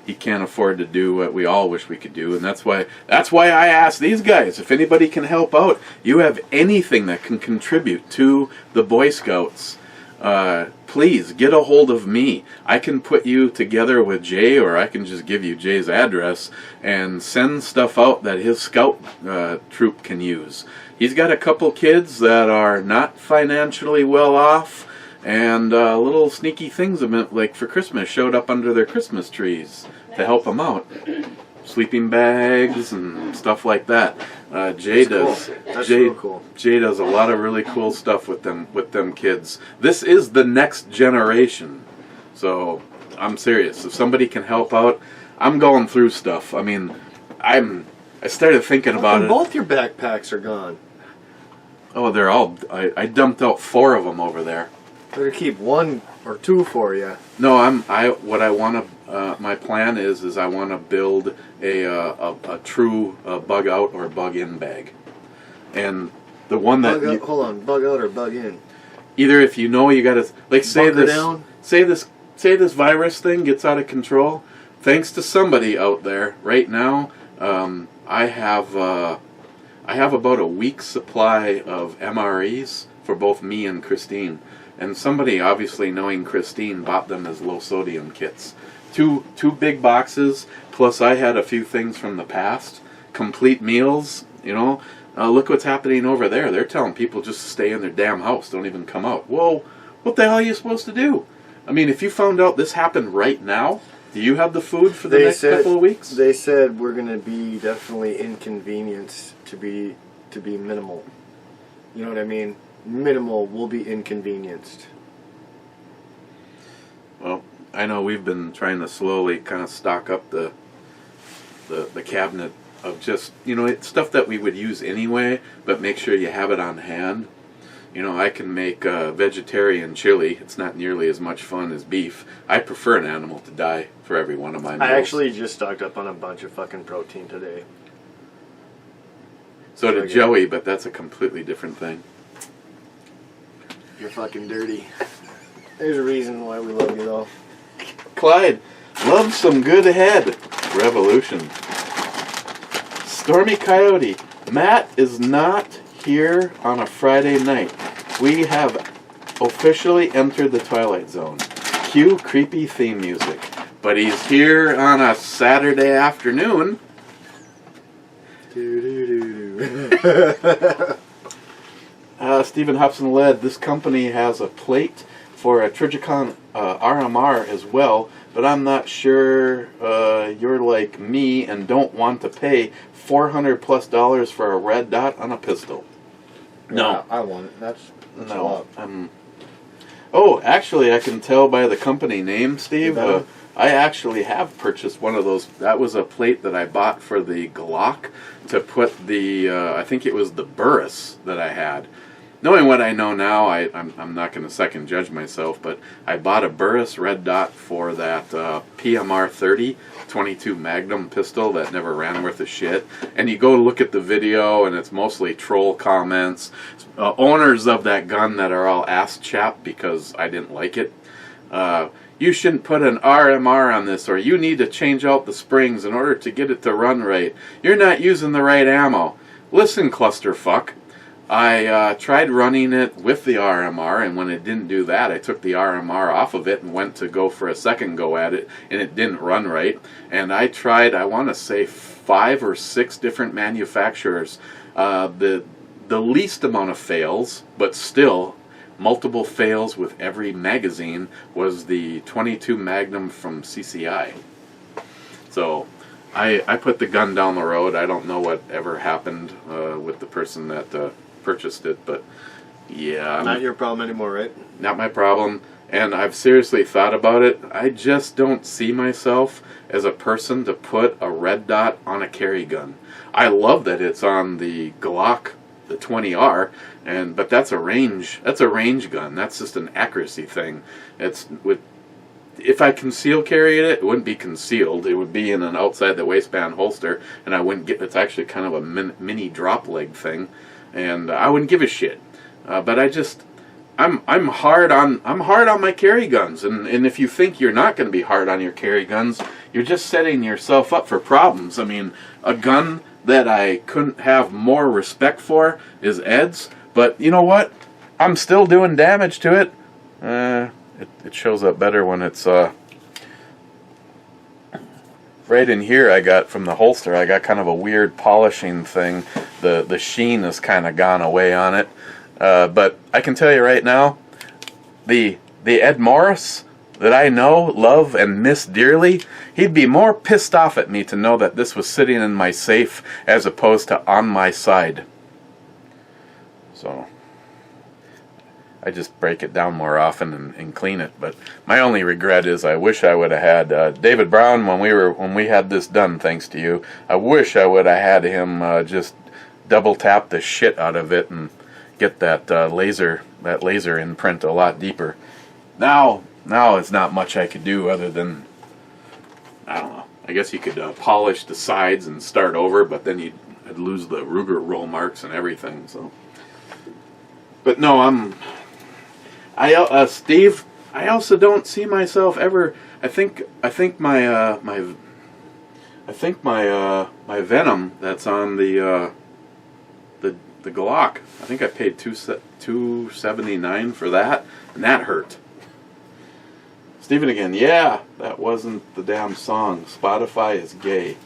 he can't afford to do what we all wish we could do, and that's why I asked these guys if anybody can help out. You have anything that can contribute to the Boy Scouts, please get a hold of me. I can put you together with Jay, or I can just give you Jay's address and send stuff out that his scout troop can use. He's got a couple kids that are not financially well off, and little sneaky things like for Christmas showed up under their Christmas trees to help them out. Sleeping bags and stuff like that. Jay That's does. cool. That's Jay, real cool. Jay does a lot of really cool stuff with them kids. This is the next generation. So I'm serious. If somebody can help out, I'm going through stuff. I mean, I started thinking about it. Both your backpacks are gone. Oh, they're all. I dumped out 4 of them over there. Better keep 1 or 2 for you. No, what I want to. My plan is I want to build a true bug out or bug in bag, and the one that Hold on, bug out or bug in? either if you gotta say Bunker this down? say this virus thing gets out of control, thanks to somebody out there right now. I have about a week's supply of MREs for both me and Christine. And somebody, obviously knowing Christine, bought them as low sodium kits. Two big boxes, plus I had a few things from the past. Complete meals, look what's happening over there. They're telling people just to stay in their damn house, don't even come out. Whoa, what the hell are you supposed to do? I mean, if you found out this happened right now, do you have the food for the next couple of weeks? They said we're going to be definitely inconvenienced to be minimal. You know what I mean? Minimal will be inconvenienced. Well, I know we've been trying to slowly kind of stock up the cabinet of just, it's stuff that we would use anyway, but make sure you have it on hand. I can make vegetarian chili. It's not nearly as much fun as beef. I prefer an animal to die for every one of my meals. I actually just stocked up on a bunch of fucking protein today. So did Joey, but that's a completely different thing. You're fucking dirty. There's a reason why we love you, though. Clyde, love some good head. Revolution. Stormy Coyote, Matt is not here on a Friday night. We have officially entered the Twilight Zone. Cue creepy theme music. But he's here on a Saturday afternoon. Stephen Hobson led. This company has a plate for a Trigicon RMR as well, but I'm not sure you're like me and don't want to pay $400+ for a red dot on a pistol. No. Yeah, I want it. That's a lot. Oh, actually, I can tell by the company name, Steve. I actually have purchased one of those. That was a plate that I bought for the Glock to put the, I think it was the Burris that I had. knowing what I know now, I'm not going to second judge myself, but I bought a Burris Red Dot for that PMR 30 22 Magnum pistol that never ran worth a shit. And you go look at the video, and it's mostly troll comments, owners of that gun that are all ass chapped because I didn't like it. You shouldn't put an RMR on this, or you need to change out the springs in order to get it to run right. You're not using the right ammo. Listen, clusterfuck. I tried running it with the RMR, and when it didn't do that, I took the RMR off of it and went to go for a second go at it, and it didn't run right. And I tried, I want to say, 5 or 6 different manufacturers. The least amount of fails, but still multiple fails with every magazine, was the 22 Magnum from CCI. So I put the gun down the road. I don't know what ever happened with the person that purchased it, but yeah. Not your problem anymore, right? Not my problem, and I've seriously thought about it. I just don't see myself as a person to put a red dot on a carry gun. I love that it's on the Glock, the 20R, but that's a range gun. That's just an accuracy thing. If I conceal carried it, it wouldn't be concealed. It would be in an outside the waistband holster, and I wouldn't get. It's actually kind of a mini drop leg thing, and I wouldn't give a shit. But I'm hard on my carry guns, and if you think you're not going to be hard on your carry guns, you're just setting yourself up for problems. I mean, a gun that I couldn't have more respect for is Ed's, but you know what? I'm still doing damage to it. It shows up better when it's right in here. I got from the holster, I got kind of a weird polishing thing. The sheen has kind of gone away on it. But I can tell you right now, the Ed Morris that I know, love, and miss dearly, he'd be more pissed off at me to know that this was sitting in my safe as opposed to on my side. So I just break it down more often and clean it. But my only regret is I wish I would have had David Brown when we had this done. Thanks to you, I wish I would have had him just double tap the shit out of it and get that laser imprint a lot deeper. Now it's not much I could do other than, I don't know. I guess you could polish the sides and start over, but then I'd lose the Ruger roll marks and everything. So, but no, Steve, I also don't see myself ever. I think my Venom that's on the Glock. I think I paid $279 for that, and that hurt. Steven again, yeah, that wasn't the damn song. Spotify is gay.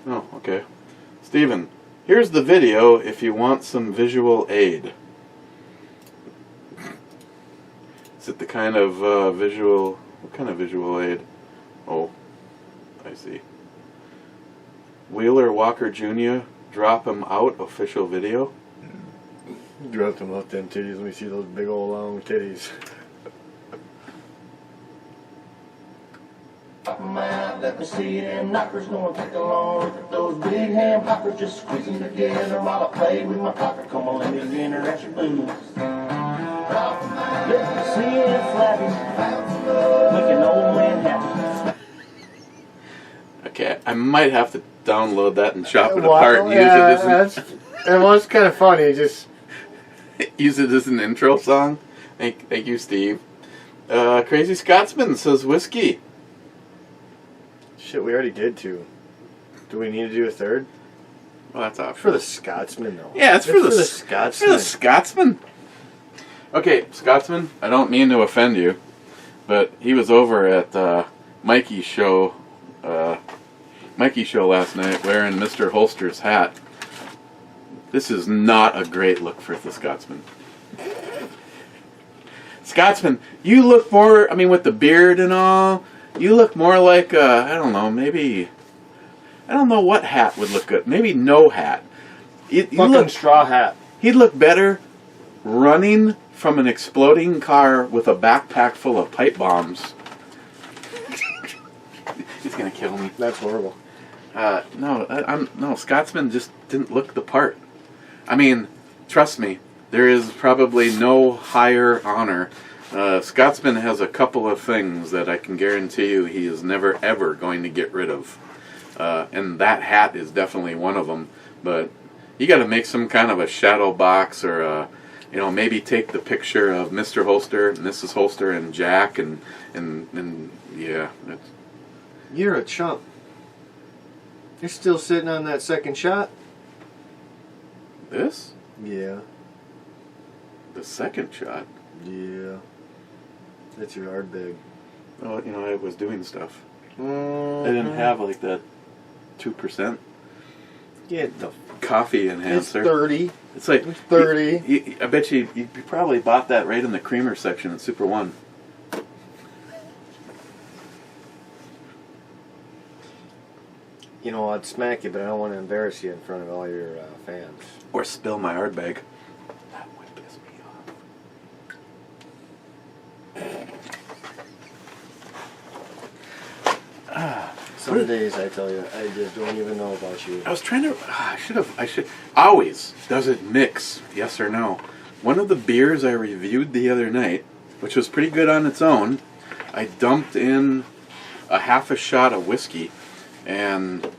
Oh, okay. Steven, here's the video if you want some visual aid. Is it the kind of visual... What kind of visual aid? Oh, I see. Wheeler Walker Jr., drop him out official video. Drop them out them titties. Let me see those big old long titties. Man, let me see them knockers going to take a long look at those big ham hoppers just squeezing together while I play with my cocker. Come on, let me dinner at your booth. Let me see them flapping, making old man happy. Okay, I might have to download that and chop it apart and use it as it was kind of funny. Just use it as an intro song. Thank you, Steve. Crazy Scotsman says whiskey. shit, we already did 2. Do we need to do a third? Well, that's optional. For the Scotsman, though. Yeah, it's for the Scotsman. For the Scotsman. Okay, Scotsman, I don't mean to offend you, but he was over at Mikey's show last night wearing Mr. Holster's hat. This is not a great look for the Scotsman. Scotsman, you look more, I mean, with the beard and all, you look more like, I don't know, maybe, I don't know what hat would look good. Maybe no hat. Fucking straw hat. He'd look better running from an exploding car with a backpack full of pipe bombs. He's gonna kill me. That's horrible. No, Scotsman just didn't look the part. I mean, trust me, There is probably no higher honor. Scotsman has a couple of things that I can guarantee you he is never ever going to get rid of. And that hat is definitely one of them. But you got to make some kind of a shadow box, or maybe take the picture of Mr. Holster, Mrs. Holster, and Jack, and yeah. You're a chump. You're still sitting on that second shot. This? Yeah. The second shot? Yeah. That's your hard bag. Well, I was doing stuff. I didn't have like that 2% Get the coffee It's enhancer. 30. It's like It's 30. I bet you probably bought that right in the creamer section at Super One. I'd smack you, but I don't want to embarrass you in front of all your fans. Or spill my hard bag. That would piss me off. Some days, I tell you, I just don't even know about you. I was trying to. I should. Always. Does it mix? Yes or no? One of the beers I reviewed the other night, which was pretty good on its own, I dumped in a half a shot of whiskey, and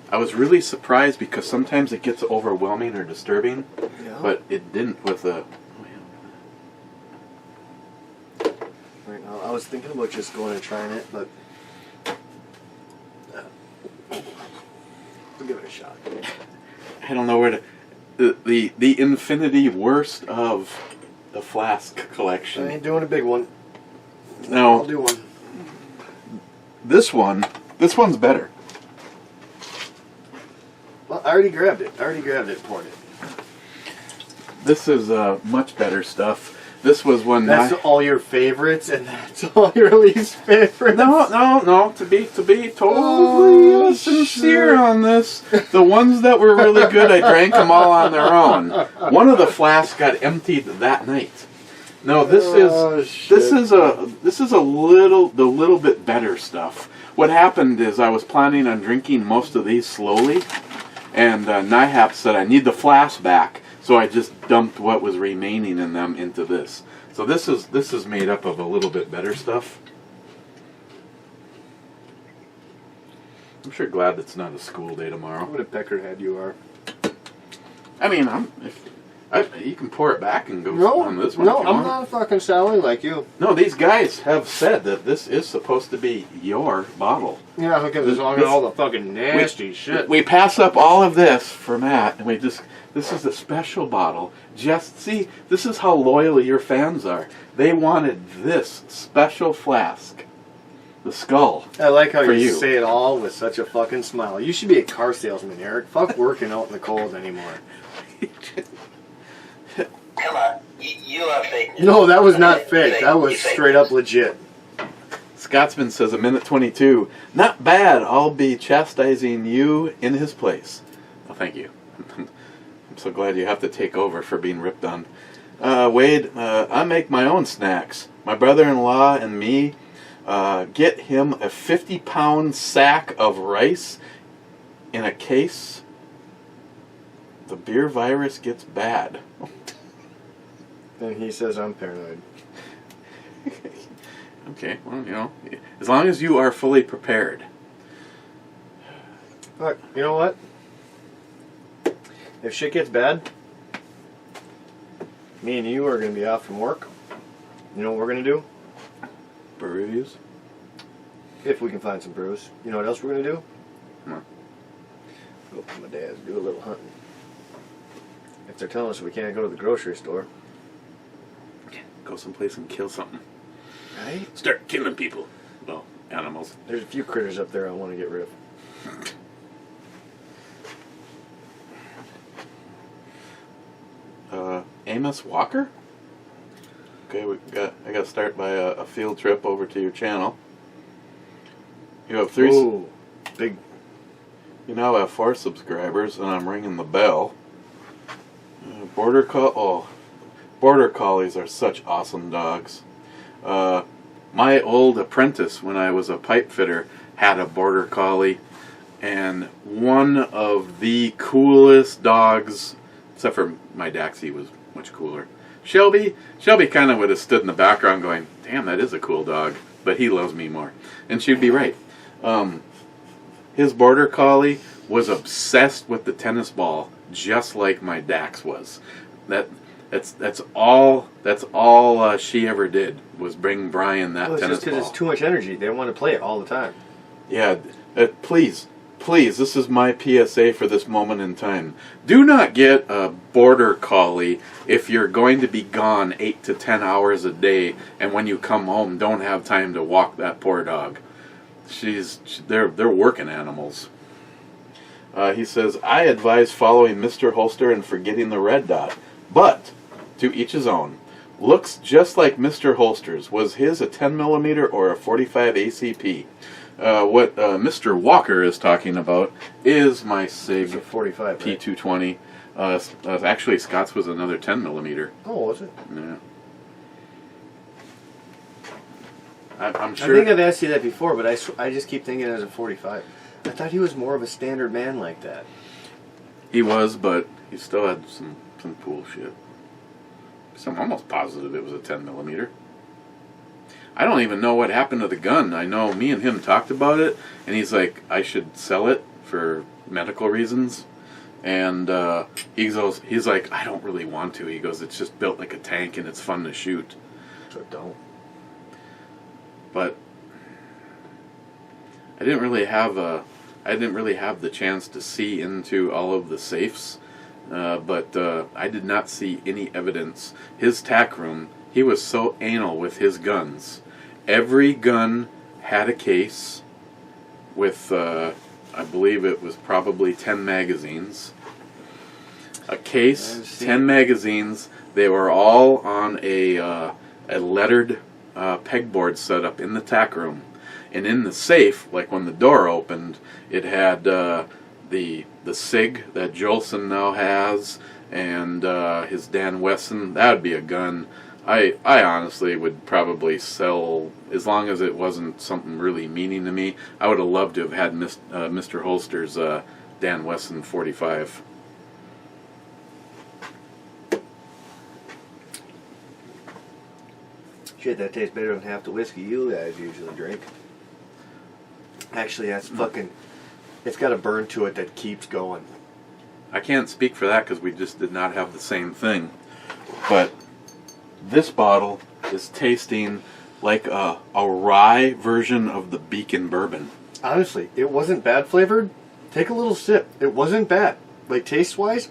I was really surprised because sometimes it gets overwhelming or disturbing, Yeah. but it didn't with the. Right now, I was thinking about just going and trying it, but we'll give it a shot. I don't know where to. The infinity worst of the flask collection. I ain't doing a big one. No, I'll do one. this one's better. Well, I already grabbed it. And poured it. This is much better stuff. This was one. That's all your favorites, and that's all your least favorites. No. To be totally sincere shit. on this, the ones that were really good, I drank them all on their own. One of the flasks got emptied that night. No, this is a little bit better stuff. What happened is I was planning on drinking most of these slowly, and NIHAP said I need the flask back. So I just dumped what was remaining in them into this. So this is made up of a little bit better stuff. I'm sure glad it's not a school day tomorrow. What a peckerhead you are. I mean, you can pour it back and go on this one. No, if you I'm want. not a fucking Sally like you. No, these guys have said that this is supposed to be your bottle. Yeah, look at this. All the fucking nasty shit. We pass up all of this for Matt, and this is a special bottle. Just see, this is how loyal your fans are. They wanted this special flask, the skull. I like how for you you. say it all with such a fucking smile. You should be a car salesman, Eric. Fuck working out in the cold anymore. Come on, you are fake. No, that was not fake. That was straight up legit. Scotsman says, a minute 22. Not bad. I'll be chastising you in his place. Oh, thank you. I'm so glad you have to take over for being ripped on. Wade, I make my own snacks. My brother-in-law and me get him a 50-pound sack of rice in a case. The beer virus gets bad. And he says I'm paranoid. Okay, well, as long as you are fully prepared. Look, you know what? If shit gets bad, me and you are going to be out from work. You know what we're going to do? Brew reviews? If we can find some brews. You know what else we're going to do? No. Go to my dad's, do a little hunting. If they're telling us we can't go to the grocery store. Go someplace and kill something. Right? Start killing people. Well, animals. There's a few critters up there I want to get rid of. Amos Walker? Okay, I got to start by a field trip over to your channel. You have Ooh, big. You now have 4 subscribers, and I'm ringing the bell. Border Collies are such awesome dogs. My old apprentice, when I was a pipe fitter, had a Border Collie, and one of the coolest dogs, except for my Daxie was much cooler. Shelby kind of would have stood in the background going, damn, that is a cool dog, but he loves me more. And she'd be right. His border collie was obsessed with the tennis ball, just like my Dax was. That's all she ever did was bring Brian that tennis ball. It's just because it's too much energy. They want to play it all the time. Yeah, please, this is my PSA for this moment in time. Do not get a border collie if you're going to be gone 8 to 10 hours a day, and when you come home, don't have time to walk that poor dog. They're working animals. He says, I advise following Mr. Holster and forgetting the red dot, but to each his own. Looks just like Mr. Holster's. Was his a 10 millimeter or a 45 ACP? What Mr. Walker is talking about is my SIG 45 P220. Actually, Scott's was another 10 millimeter. Oh, was it? Yeah. I'm sure. I think I've asked you that before, but I just keep thinking it was a 45. I thought he was more of a standard man like that. He was, but he still had some cool shit. So I'm almost positive it was a 10 millimeter. I don't even know what happened to the gun. I know me and him talked about it, and he's like, I should sell it for medical reasons. And he's like, I don't really want to. He goes, it's just built like a tank and it's fun to shoot. So don't. But I didn't really have the chance to see into all of the safes. But I did not see any evidence. His tack room, he was so anal with his guns. Every gun had a case with, I believe it was probably 10 magazines. A case, 10 magazines. They were all on a lettered pegboard set up in the tack room. And in the safe, like when the door opened, it had the SIG that Jolson now has, and his Dan Wesson. That would be a gun I honestly would probably sell, as long as it wasn't something really meaning to me. I would have loved to have had Mr. Holster's Dan Wesson 45. Shit, that tastes better than half the whiskey you guys usually drink. Actually, that's fucking... It's got a burn to it that keeps going. I can't speak for that because we just did not have the same thing. But this bottle is tasting like a rye version of the Beacon bourbon. Honestly, it wasn't bad flavored. Take a little sip. It wasn't bad. Like, taste-wise,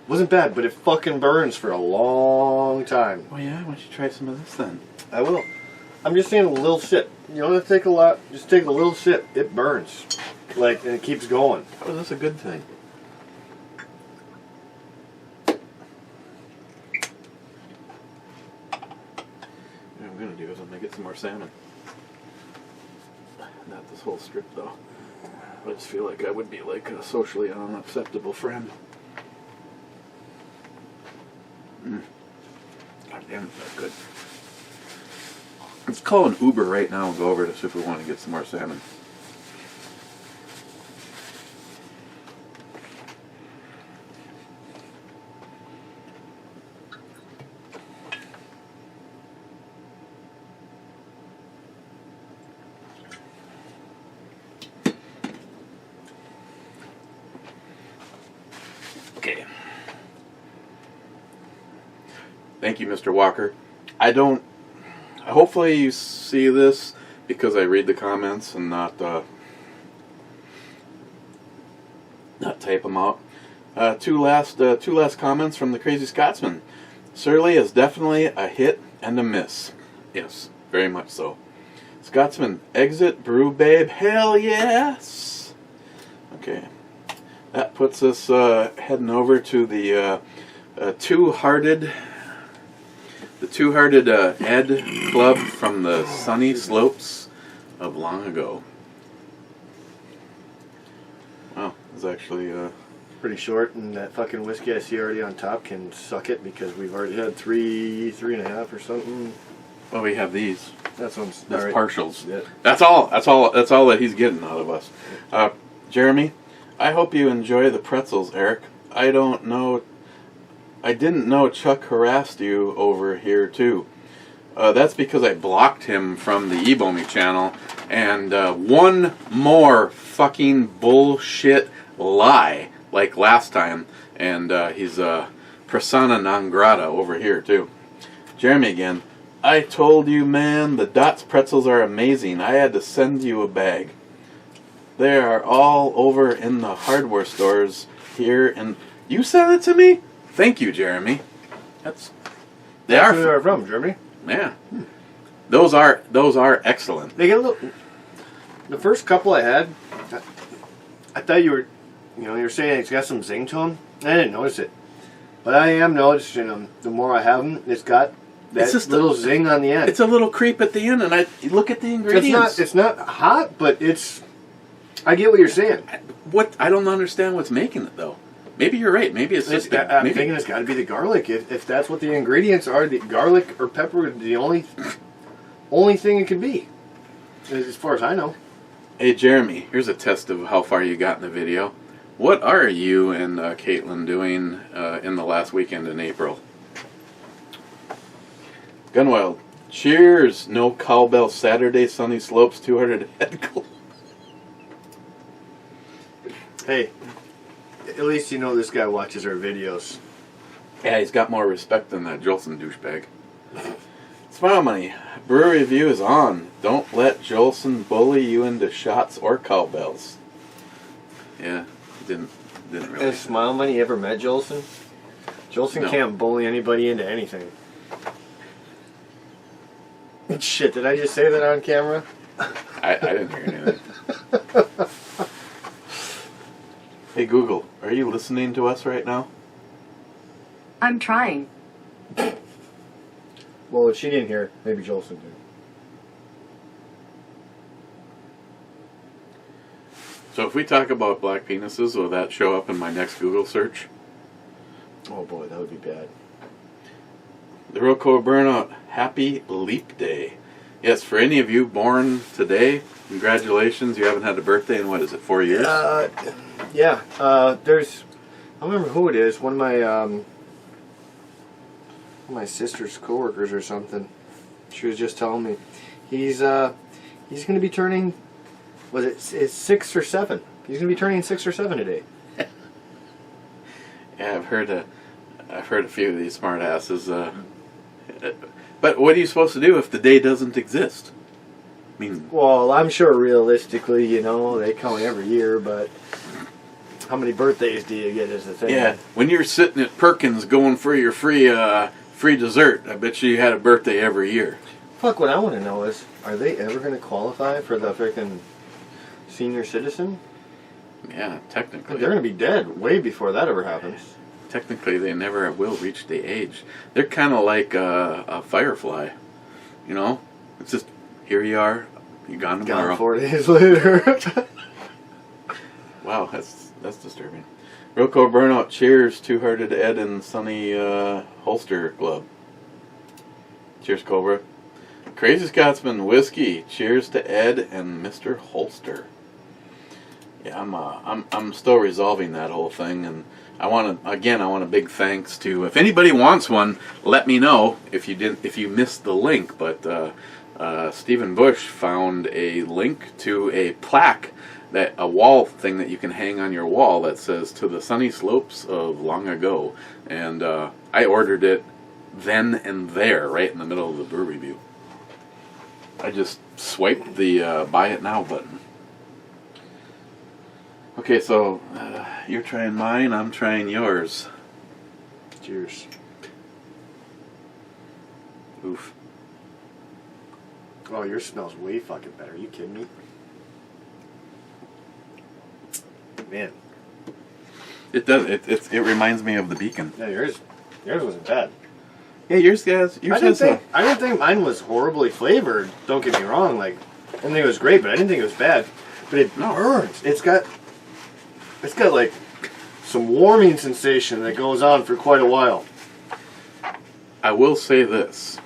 wasn't bad, but it fucking burns for a long time. Well, yeah, why don't you try some of this then? I will. I'm just saying a little sip. You don't have to take a lot. Just take a little sip. It burns. Like, and it keeps going. How is this a good thing? What I'm going to do is I'm going to get some more salmon. Not this whole strip, though. I just feel like I would be like a socially unacceptable friend. God damn, that's good. Let's call an Uber right now and go over to see if we want to get some more salmon. Okay. Thank you, Mr. Walker. Hopefully you see this because I read the comments and not type them out. Two last comments from the Crazy Scotsman. Surly is definitely a hit and a miss. Yes, very much so. Scotsman, exit Brew Babe. Hell yes. Okay, that puts us heading over to the Two-Hearted Ed Club from the sunny slopes of long ago. Wow, it's actually Pretty short, and that fucking whiskey I see already on top can suck it because we've already had three and a half or something. well, we have these. That's That's right. partials. Yeah. That's all that he's getting out of us. Jeremy, I hope you enjoy the pretzels, Eric. I don't know I didn't know Chuck harassed you over here too. That's because I blocked him from the Ebomi channel. And one more fucking bullshit lie like last time. And he's persona non grata over here too. Jeremy again. I told you, man, the Dots pretzels are amazing. I had to send you a bag. They are all over in the hardware stores here, and you sent it to me? Thank you, Jeremy. That's where they're from, Germany. Yeah. Those are excellent. They get a little. The first couple I had, I thought you were saying it's got some zing to them. I didn't notice it, but I am noticing them. The more I have them, it's got that It's just little zing on the end. It's a little creep at the end, and you look at the ingredients. It's not hot, but it's. I get what you're saying. What I don't understand what's making it though. Maybe you're right. Maybe it's just. I'm thinking it's got to be the garlic. If that's what the ingredients are, the garlic or pepper is the only thing it could be, as far as I know. Hey Jeremy, here's a test of how far you got in the video. What are you and Caitlin doing in the last weekend in April? Gunwild, cheers! No cowbell Saturday, sunny slopes, 200 head. Hey, at least you know this guy watches our videos. Yeah, he's got more respect than that Jolson douchebag. Smile Money, Brewery Review is on. Don't let Jolson bully you into shots or cowbells. Yeah, didn't really. Has Smile Money ever met Jolson? Jolson No. can't bully anybody into anything. Shit, did I just say that on camera? I didn't hear anything. Hey Google, are you listening to us right now? I'm trying. Well, if she didn't hear, maybe Jolson did. So if we talk about black penises, will that show up in my next Google search? Oh boy, that would be bad. The Rocco Burnout, happy leap day. Yes, for any of you born today, congratulations. You haven't had a birthday in, what is it, 4 years? Yeah. There's, I don't remember who it is. One of my sister's coworkers or something. She was just telling me he's going to be turning. Was it's 6 or 7? He's going to be turning 6 or 7 today. Yeah, I've heard a few of these smart asses. But what are you supposed to do if the day doesn't exist? I mean, Well, I'm sure realistically, they come every year, but how many birthdays do you get is the thing. yeah, when you're sitting at Perkins going for your free dessert, I bet you had a birthday every year. Fuck, what I want to know is, are they ever going to qualify for the freaking senior citizen? Yeah, technically. They're going to be dead way before that ever happens. Technically, they never will reach the age. They're kind of like a firefly, It's just, here you are, you're gone tomorrow. Gone 4 days later. Wow, that's disturbing. Rocco Burnout, cheers, Two-Hearted Ed and Sunny Holster Club. Cheers, Cobra. Crazy Scotsman Whiskey, cheers to Ed and Mr. Holster. Yeah, I'm still resolving that whole thing, and I want a big thanks to, if anybody wants one, let me know if you missed the link, but Stephen Bush found a link to a plaque, a wall thing that you can hang on your wall that says "To the Sunny Slopes of Long Ago," and I ordered it then and there, right in the middle of the brew review. I just swiped the buy it now button. Okay, so you're trying mine, I'm trying yours. Cheers. Oof. Oh, yours smells way fucking better. Are you kidding me? Man. It does. It reminds me of the Beacon. Yeah, yours wasn't bad. Yeah, yours I didn't think mine was horribly flavored. Don't get me wrong. Like, I didn't think it was great, but I didn't think it was bad. But it burns. It's got like some warming sensation that goes on for quite a while. I will say this.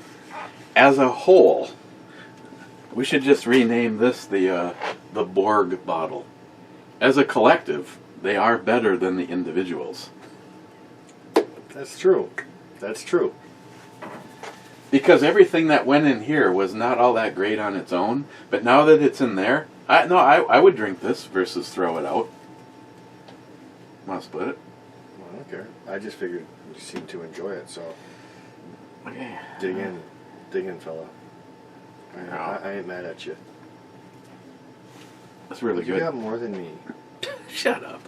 As a whole, we should just rename this the Borg bottle. As a collective, they are better than the individuals. That's true. That's true. Because everything that went in here was not all that great on its own, but now that it's in there, I would drink this versus throw it out. Want to split it? I don't care. I just figured you seemed to enjoy it, so Okay. dig in, fella. I ain't mad at you. That's really You good. got more than me. Shut up.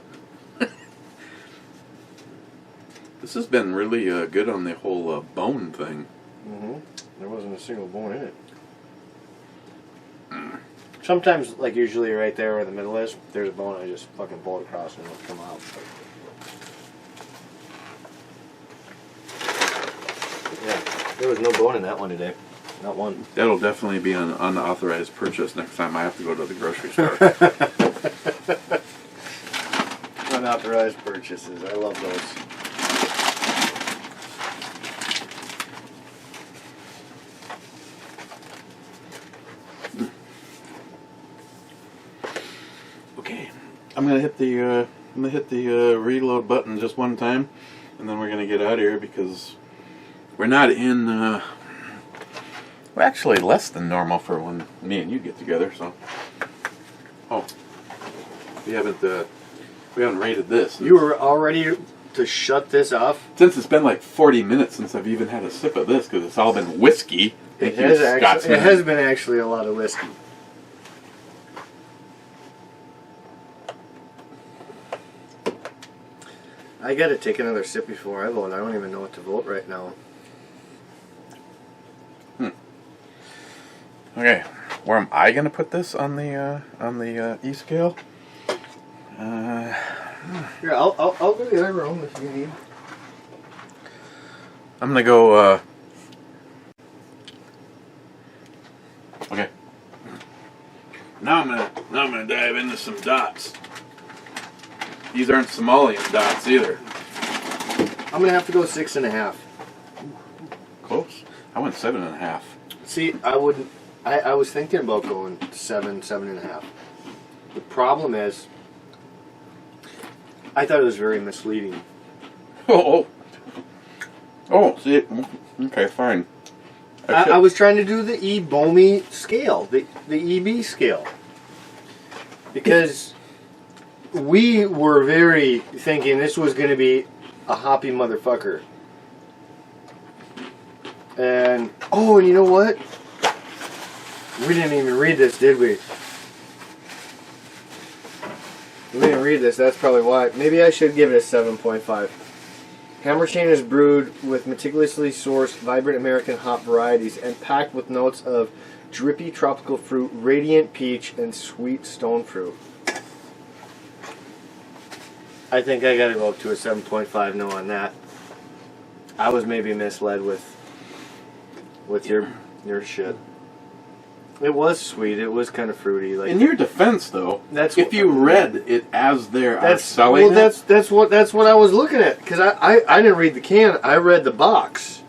This has been really good on the whole bone thing. Mm-hmm. There wasn't a single bone in it. Sometimes, like usually right there where the middle is, there's a bone, I just fucking pull it across and it'll come out. Yeah, there was no bone in that one today. Not one. That'll definitely be an unauthorized purchase next time I have to go to the grocery store. Unauthorized purchases. I love those. Okay, I'm gonna hit the reload button just one time, and then we're gonna get out of here because we're not in. We're actually less than normal for when me and you get together. So, we haven't rated this. You were all ready to shut this off? Since it's been like 40 minutes since I've even had a sip of this because it's all been whiskey. It Thank you, Scotsman. has been actually a lot of whiskey. I gotta take another sip before I vote. I don't even know what to vote right now. Okay, where am I gonna put this on the E scale? Here, I'll go to the other room if you need. I'm gonna go. Okay. Now I'm gonna dive into some dots. These aren't Somalian dots either. I'm gonna have to go 6.5. Close. I went 7.5. See, I wouldn't. I was thinking about going 7.5. The problem is, I thought it was very misleading. Oh, see, okay, fine. I was trying to do the E-Bomi scale, the EB scale, because we were very thinking this was going to be a hoppy motherfucker. And you know what? We didn't even read this, did we? We didn't read this. That's probably why. Maybe I should give it a 7.5. Hammerchain is brewed with meticulously sourced, vibrant American hop varieties and packed with notes of drippy tropical fruit, radiant peach, and sweet stone fruit. I think I gotta go up to a 7.5 no on that. I was maybe misled with your shit. It was sweet. It was kind of fruity. Like in your defense, though, that's if you read it as they're selling well, that's what I was looking at, because I didn't read the can. I read the box.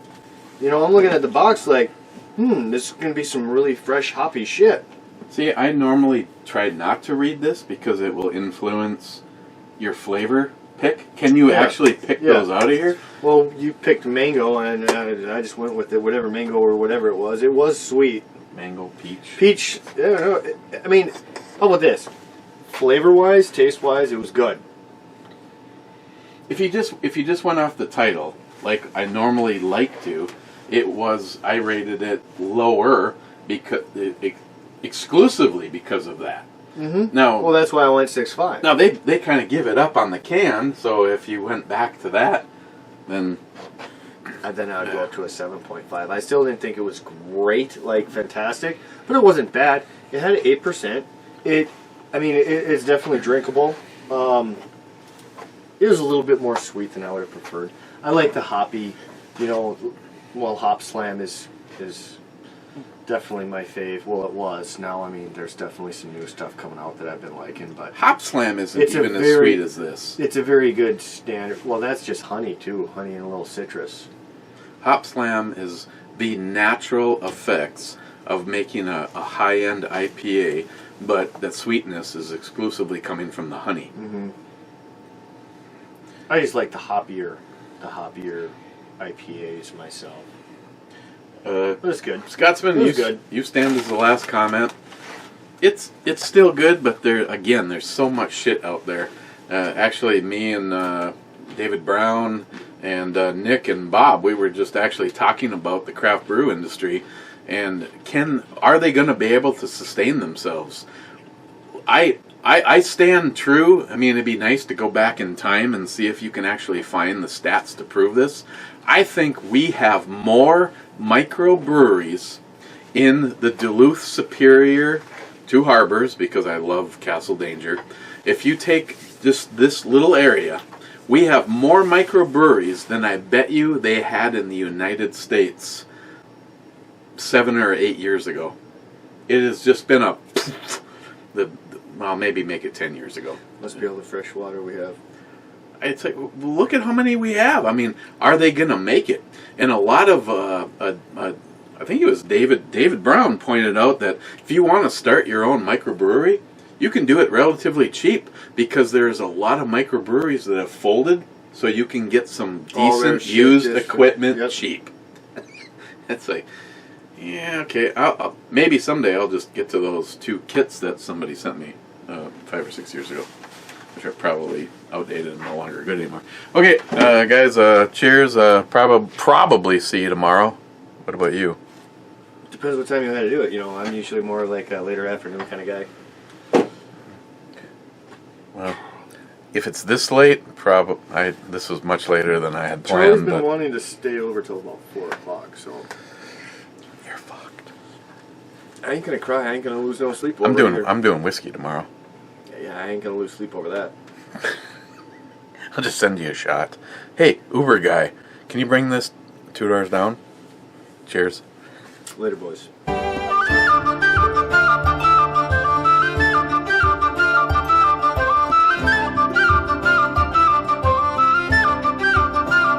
You know, I'm looking at the box like, this is gonna be some really fresh hoppy shit. See, I normally try not to read this because it will influence your flavor pick. Can you actually pick those out of here? Well, you picked mango, and I just went with it. Whatever mango or whatever it was sweet. Mango, peach. Peach. I don't know. I mean, how about this? Flavor-wise, taste-wise, it was good. If you just went off the title, like I normally like to, I rated it lower because exclusively because of that. Mm-hmm. Now, well, that's why I went 6.5. Now they kind of give it up on the can, so if you went back to that, then I would go up to a 7.5. I still didn't think it was great, like fantastic, but it wasn't bad. It had 8%. It's definitely drinkable. It was a little bit more sweet than I would have preferred. I like the hoppy, Hop Slam is definitely my fave. Well, it was. Now, there's definitely some new stuff coming out that I've been liking, but Hop Slam isn't even as sweet as this. It's a very good standard. Well, that's just honey too, honey and a little citrus. Hop Slam is the natural effects of making a high-end IPA, but that sweetness is exclusively coming from the honey. Mm-hmm. I just like the hoppier the hoppier IPAs myself. But it's good. Scotsman, It was good. You stand as the last comment. It's still good, but there's so much shit out there. Actually, me and David Brown and Nick and Bob, we were just actually talking about the craft brew industry, and are they going to be able to sustain themselves? I stand true. I mean, it'd be nice to go back in time and see if you can actually find the stats to prove this. I think we have more microbreweries in the Duluth Superior Two Harbors, because I love Castle Danger. If you take just this little area, we have more microbreweries than I bet you they had in the United States 7 or 8 years ago. It has just been well, maybe make it 10 years ago. Must be all the fresh water we have. It's like, look at how many we have. I mean, are they going to make it? And a lot of, I think it was David Brown pointed out that if you want to start your own microbrewery, you can do it relatively cheap, because there's a lot of microbreweries that have folded, so you can get some decent used equipment cheap. It's like, yeah, okay. Maybe someday I'll just get to those 2 kits that somebody sent me 5 or 6 years ago, which are probably outdated and no longer good anymore. Okay, guys, cheers. Probably see you tomorrow. What about you? Depends what time you had to do it. You know, I'm usually more like a later afternoon kind of guy. Well, if it's this late, this was much later than I had planned. Charlie's been wanting to stay over till about 4 o'clock, so you're fucked. I ain't gonna cry. I ain't gonna lose no sleep over it. I'm doing whiskey tomorrow. Yeah, I ain't gonna lose sleep over that. I'll just send you a shot. Hey, Uber guy, can you bring this $2 down? Cheers. Later, boys.